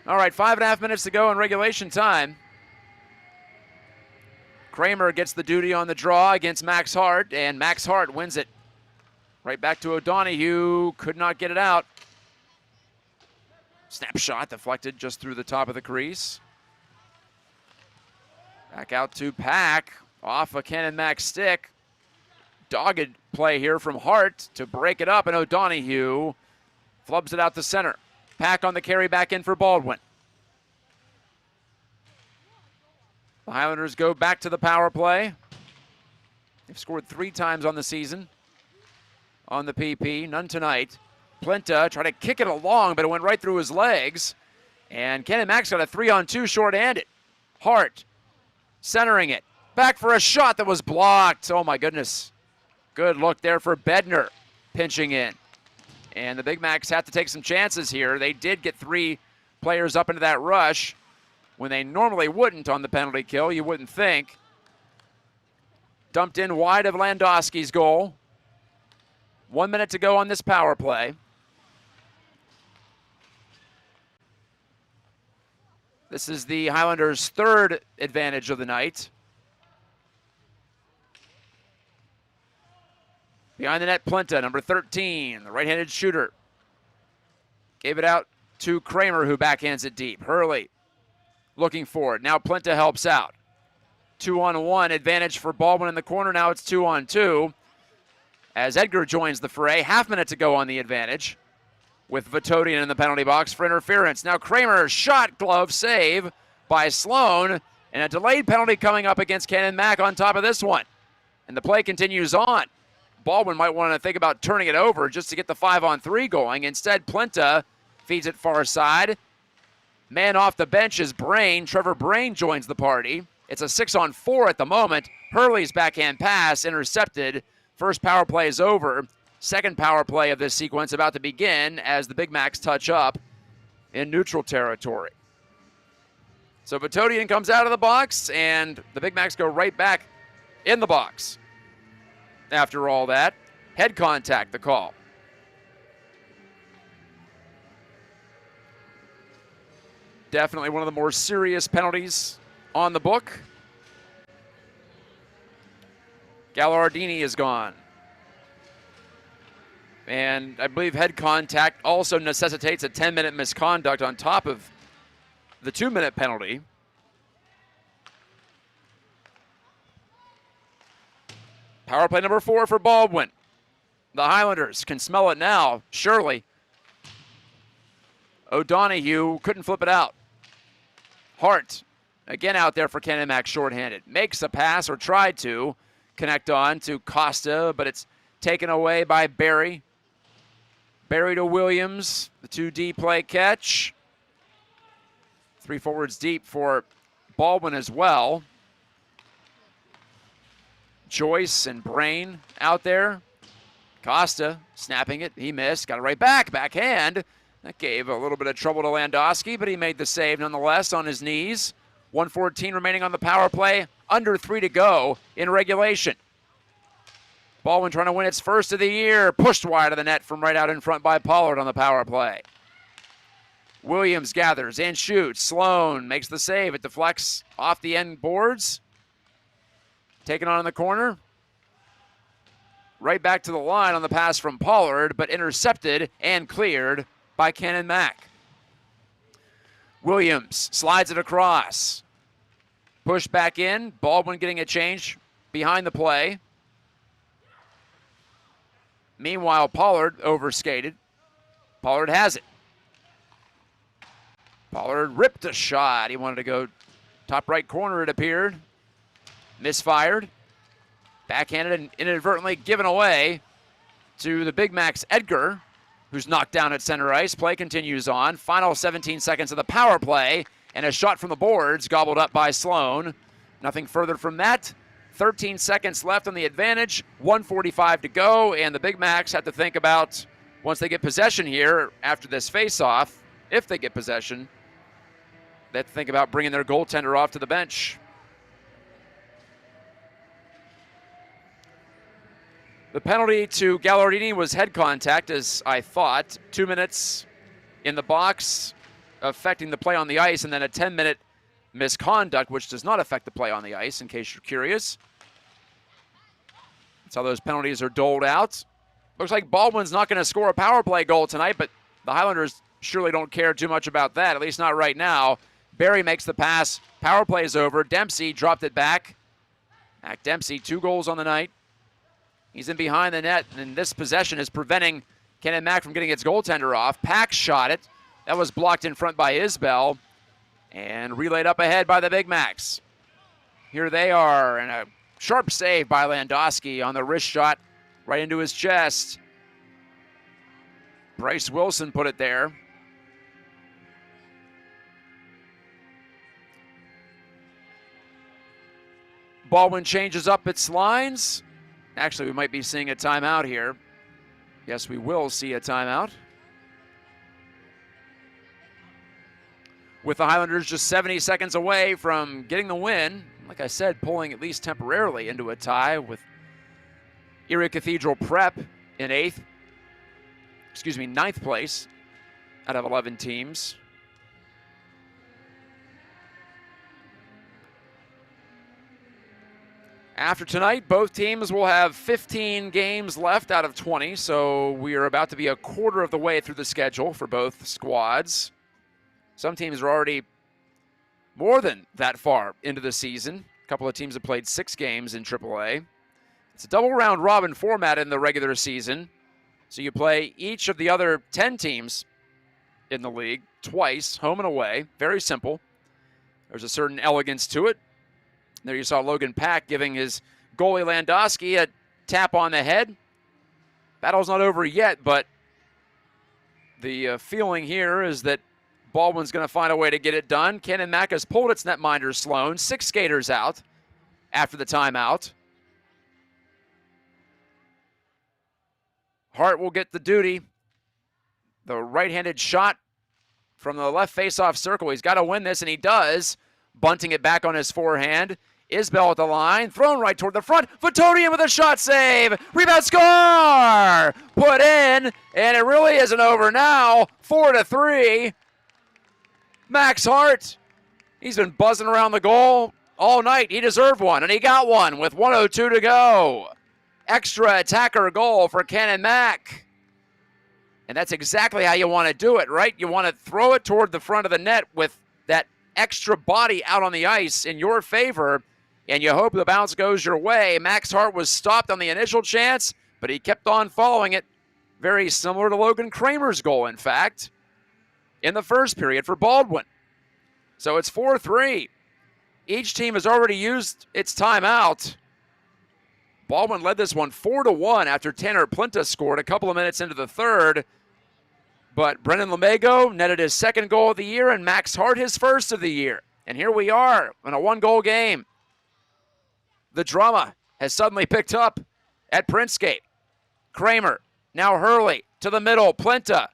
S1: All right, 5.5 minutes to go in regulation time. Kramer gets the duty on the draw against Max Hart, and Max Hart wins it. Right back to O'Donohue, could not get it out. Snapshot deflected just through the top of the crease. Back out to Pack, off a Canon Mac stick. Dogged play here from Hart to break it up, and O'Donohue flubs it out to center. Pack on the carry back in for Baldwin. The Highlanders go back to the power play. They've scored 3 times on the season on the PP, none tonight. Plinta tried to kick it along, but it went right through his legs. And Canon Mac's got a 3-on-2 short-handed. Hart centering it. Back for a shot that was blocked. Oh my goodness. Good look there for Bednar pinching in. And the Big Macs have to take some chances here. They did get 3 players up into that rush when they normally wouldn't on the penalty kill, you wouldn't think. Dumped in wide of Landowski's goal. 1 minute to go on this power play. This is the Highlanders' 3rd advantage of the night. Behind the net, Plenta, number 13, the right-handed shooter. Gave it out to Kramer, who backhands it deep. Hurley looking for it. Now Plenta helps out. 2-on-1 advantage for Baldwin in the corner. Now it's 2-on-2 as Edgar joins the fray. Half minute to go on the advantage with Vatodian in the penalty box for interference. Now Kramer, shot, glove, save by Sloan, and a delayed penalty coming up against Canon Mac on top of this one. And the play continues on. Baldwin might want to think about turning it over just to get the 5-on-3 going. Instead, Plenta feeds it far side. Man off the bench is Brain. Trevor Brain joins the party. It's a 6-on-4 at the moment. Hurley's backhand pass intercepted. First power play is over. Second power play of this sequence about to begin as the Big Macs touch up in neutral territory. So Vatodian comes out of the box, and the Big Macs go right back in the box. After all that, head contact, the call. Definitely one of the more serious penalties on the book. Gallardini is gone. And I believe head contact also necessitates a 10-minute misconduct on top of the 2-minute penalty. Power play number 4 for Baldwin. The Highlanders can smell it now, surely. O'Donohue couldn't flip it out. Hart, again out there for Canon Mac shorthanded. Makes a pass, or tried to connect on to Costa, but it's taken away by Barry. Barry to Williams, the 2D play catch. 3 forwards deep for Baldwin as well. Joyce and Brain out there. Costa snapping it. He missed. Got it right back. Backhand. That gave a little bit of trouble to Landowski, but he made the save nonetheless on his knees. 1:14 remaining on the power play. Under 3 to go in regulation. Baldwin trying to win its first of the year. Pushed wide of the net from right out in front by Pollard on the power play. Williams gathers and shoots. Sloan makes the save. It deflects off the end boards. Taken on in the corner. Right back to the line on the pass from Pollard, but intercepted and cleared by Canon Mac. Williams slides it across. Push back in. Baldwin getting a change behind the play. Meanwhile, Pollard overskated. Pollard has it. Pollard ripped a shot. He wanted to go top right corner, it appeared. Misfired. Backhanded and inadvertently given away to the Big Mac's Edgar, who's knocked down at center ice. Play continues on. Final 17 seconds of the power play, and a shot from the boards gobbled up by Sloan. Nothing further from that. 13 seconds left on the advantage. 1:45 to go, and the Big Macs have to think about, once they get possession here after this face-off, if they get possession, they have to think about bringing their goaltender off to the bench. The penalty to Gallardini was head contact, as I thought. 2 minutes in the box, affecting the play on the ice, and then a 10-minute misconduct, which does not affect the play on the ice, in case you're curious. That's how those penalties are doled out. Looks like Baldwin's not going to score a power play goal tonight, but the Highlanders surely don't care too much about that, at least not right now. Barry makes the pass. Power play is over. Dempsey dropped it back. Mac Dempsey, 2 goals on the night. He's in behind the net, and this possession is preventing Canon Mac from getting its goaltender off. Pack shot it. That was blocked in front by Isbell, and relayed up ahead by the Big Macs. Here they are, and a sharp save by Landowski on the wrist shot right into his chest. Bryce Wilson put it there. Baldwin changes up its lines. Actually, we might be seeing a timeout here. Yes, we will see a timeout. With the Highlanders just 70 seconds away from getting the win. Like I said, pulling at least temporarily into a tie with Erie Cathedral Prep in ninth place out of 11 teams. After tonight, both teams will have 15 games left out of 20, so we are about to be a quarter of the way through the schedule for both squads. Some teams are already more than that far into the season. A couple of teams have played 6 games in AAA. It's a double round robin format in the regular season, so you play each of the other 10 teams in the league twice, home and away. Very simple. There's a certain elegance to it. There you saw Logan Pack giving his goalie Landowski a tap on the head. Battle's not over yet, but the feeling here is that Baldwin's going to find a way to get it done. Canon Mac has pulled its netminder Sloan. 6 skaters out after the timeout. Hart will get the duty. The right-handed shot from the left face-off circle. He's got to win this, and he does. Bunting it back on his forehand. Isbell at the line, thrown right toward the front. Vitodian with a shot save. Rebound score! Put in, and it really isn't over now. 4-3. Max Hart, he's been buzzing around the goal all night. He deserved one, and he got one with 1:02 to go. Extra attacker goal for Canon Mac. And that's exactly how you want to do it, right? You want to throw it toward the front of the net with that extra body out on the ice in your favor, and you hope the bounce goes your way. Max Hart was stopped on the initial chance, but he kept on following it. Very similar to Logan Kramer's goal, in fact, in the first period for Baldwin. So it's 4-3. Each team has already used its timeout. Baldwin led this one 4-1 after Tanner Plinta scored a couple of minutes into the third. But Brendan Lemego netted his second goal of the year and Max Hart his first of the year. And here we are in a 1-goal game. The drama has suddenly picked up at Printscape. Kramer, now Hurley to the middle, Plinta.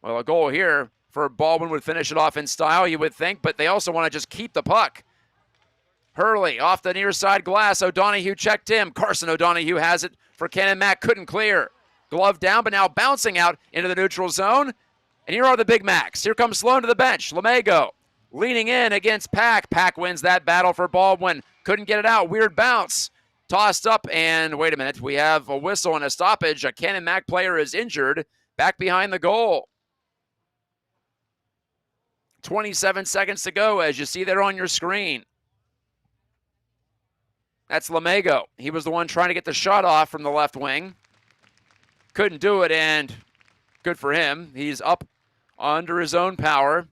S1: Well, a goal here for Baldwin would finish it off in style, you would think, but they also want to just keep the puck. Hurley off the near side glass. O'Donohue checked him. Carson O'Donohue has it for Canon Mac. Couldn't clear. Glove down, but now bouncing out into the neutral zone. And here are the Big Macs. Here comes Sloan to the bench. Lemego leaning in against Pack. Pack wins that battle for Baldwin. Couldn't get it out. Weird bounce. Tossed up, and wait a minute. We have a whistle and a stoppage. A Canon Mac player is injured back behind the goal. 27 seconds to go, as you see there on your screen. That's Lemego. He was the one trying to get the shot off from the left wing. Couldn't do it, and good for him. He's up under his own power.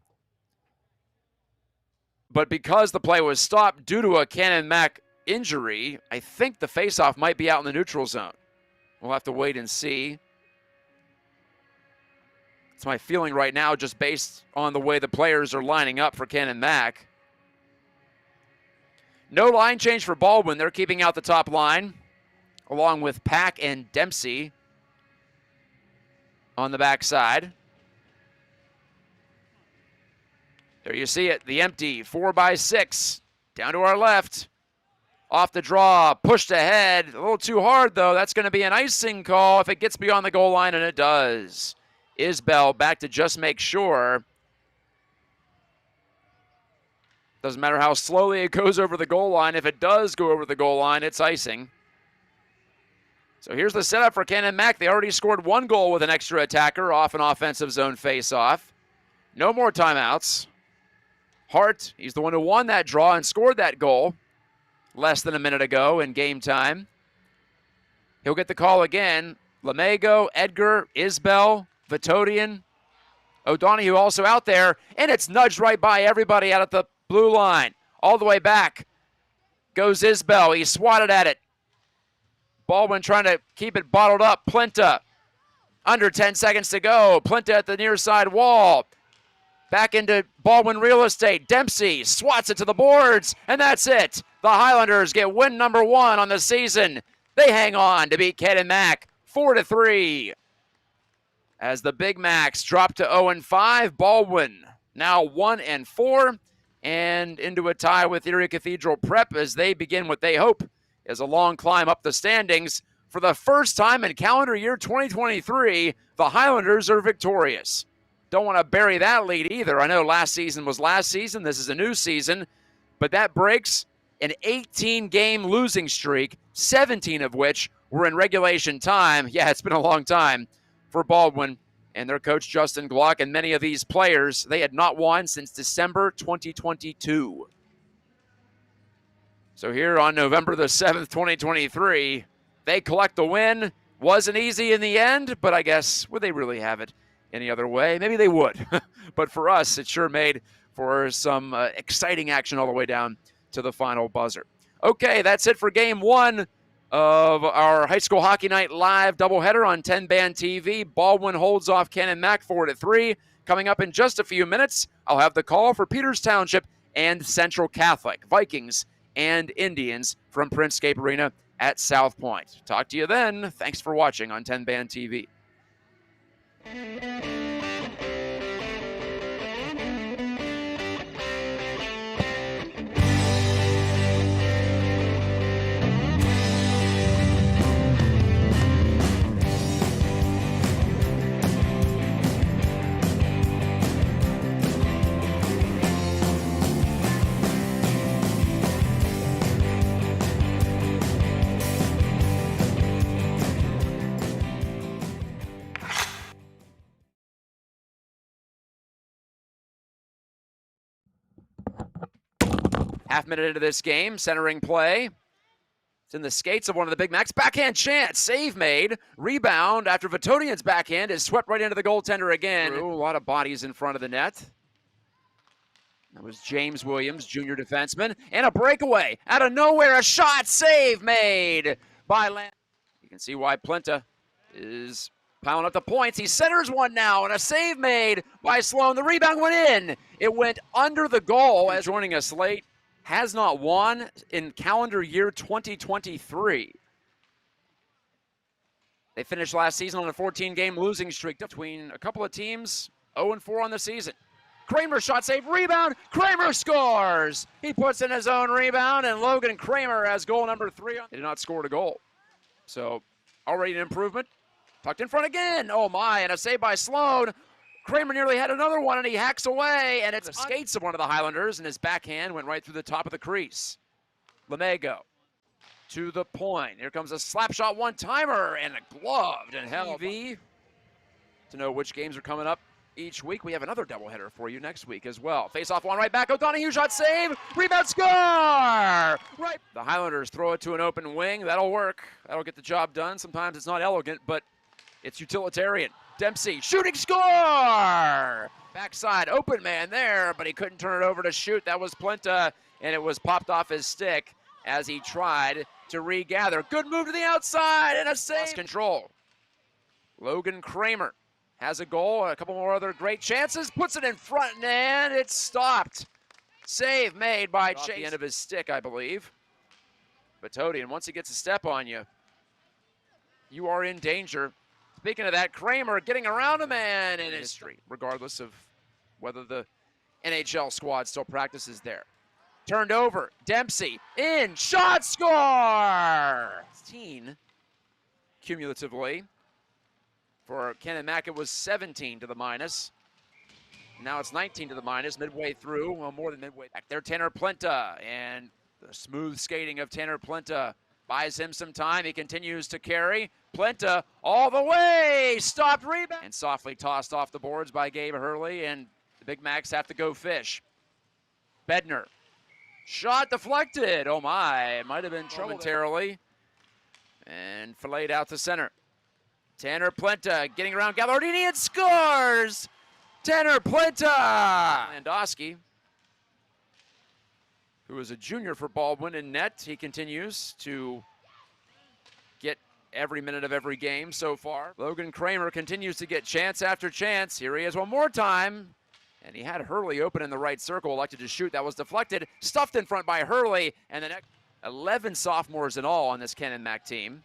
S1: But because the play was stopped due to a Canon Mac injury, I think the faceoff might be out in the neutral zone. We'll have to wait and see. It's my feeling right now, just based on the way the players are lining up for Canon Mac. No line change for Baldwin. They're keeping out the top line, along with Pack and Dempsey on the backside. There you see it, the empty 4x6 down to our left. Off the draw, pushed ahead, a little too hard though. That's going to be an icing call if it gets beyond the goal line, and it does. Isbell back to just make sure. Doesn't matter how slowly it goes over the goal line. If it does go over the goal line, it's icing. So here's the setup for Canon Mac. They already scored 1 goal with an extra attacker off an offensive zone faceoff. No more timeouts. Hart, he's the one who won that draw and scored that goal less than a minute ago in game time. He'll get the call again. Lemego, Edgar, Isbell, Vitodian, O'Donohue also out there, and it's nudged right by everybody out at the blue line. All the way back goes Isbell. He swatted at it. Baldwin trying to keep it bottled up. Plinta, under 10 seconds to go. Plinta at the near side wall. Back into Baldwin real estate. Dempsey swats it to the boards, and that's it. The Highlanders get win number 1 on the season. They hang on to beat Canon Mac 4-3. As the Big Macs drop to 0-5, Baldwin now 1-4, and into a tie with Erie Cathedral Prep as they begin what they hope is a long climb up the standings. For the first time in calendar year 2023, the Highlanders are victorious. Don't want to bury that lead either. I know last season was last season. This is a new season, but that breaks an 18-game losing streak, 17 of which were in regulation time. Yeah, it's been a long time for Baldwin and their coach Justin Glock, and many of these players, they had not won since December 2022. So here on November the 7th, 2023, they collect the win. Wasn't easy in the end, but I guess, would they really have it any other way? Maybe they would. But for us, it sure made for some exciting action all the way down to the final buzzer. Okay, that's it for game one of our high school hockey night live doubleheader on 10-band TV. Baldwin holds off Canon Mac 4-3. Coming up in just a few minutes, I'll have the call for Peters Township and Central Catholic, Vikings and Indians from Printscape Arena at South Point. Talk to you then. Thanks for watching on 10-band TV. Half minute into this game, centering play. It's in the skates of one of the Big Macs. Backhand chance, save made. Rebound after Vitodian's backhand is swept right into the goaltender again. A lot of bodies in front of the net. That was James Williams, junior defenseman. And a breakaway out of nowhere, a shot, save made by Land. You can see why Plenta is piling up the points. He centers one now, and a save made by Sloan. The rebound went in. It went under the goal. As joining us late, has not won in calendar year 2023. They finished last season on a 14-game losing streak between a couple of teams, 0-4 on the season. Kramer shot save, rebound, Kramer scores! He puts in his own rebound, and Logan Kramer has goal number 3. They did not score a goal. So, already an improvement. Tucked in front again, oh my, and a save by Sloan. Kramer nearly had another one, and he hacks away, and it's the skates of one of the Highlanders, and his backhand went right through the top of the crease. Lemego to the point. Here comes a slap shot one-timer, and a gloved and held. To know which games are coming up each week, we have another doubleheader for you next week as well. Face-off one right back, O'Donoghue shot save, rebound score! Right. The Highlanders throw it to an open wing. That'll work. That'll get the job done. Sometimes it's not elegant, but it's utilitarian. Dempsey, shooting score! Backside, open man there, but he couldn't turn it over to shoot. That was Plenta, and it was popped off his stick as he tried to regather. Good move to the outside, and a save. Lost control. Logan Kramer has a goal, a couple more other great chances, puts it in front, and it's stopped. Save made by Chase. The end of his stick, I believe. Vitodian, once he gets a step on you, you are in danger. Speaking of that, Kramer getting around a man in history, regardless of whether the NHL squad still practices there. Turned over, Dempsey, in, shot, score! 16 cumulatively. For Canon Mac, it was 17 to the minus. Now it's 19 to the minus, midway through, well, more than midway. Back there, Tanner Plenta, and the smooth skating of Tanner Plenta buys him some time. He continues to carry. Plenta all the way, stopped rebound, and softly tossed off the boards by Gabe Hurley, and the Big Macs have to go fish. Bednar, shot deflected, oh my, it might have been momentarily, and filleted out to center. Tanner Plenta getting around Gallardini and scores! Tanner Plenta! Landowski, who is a junior for Baldwin in net, he continues to get every minute of every game so far. Logan Kramer continues to get chance after chance. Here he is one more time. And he had Hurley open in the right circle, elected to shoot. That was deflected, stuffed in front by Hurley. And the next 11 sophomores in all on this Canon Mac team.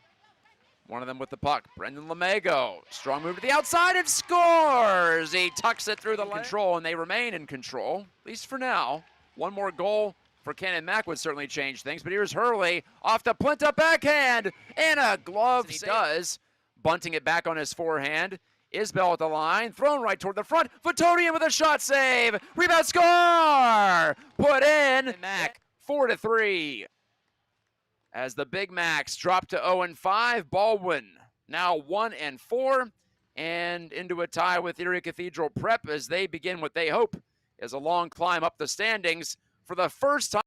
S1: One of them with the puck, Brendan Lemego. Strong move to the outside and scores! He tucks it through the control, and they remain in control, at least for now. One more goal for Canon Mac would certainly change things, but here's Hurley off the Plenta backhand, and a glove he does, bunting it back on his forehand. Isbell at the line, thrown right toward the front. Vitodian with a shot save, rebound score! Put in. Mac 4-3. As the Big Macs drop to 0-5, Baldwin now 1-4, and into a tie with Erie Cathedral Prep as they begin what they hope is a long climb up the standings for the first time.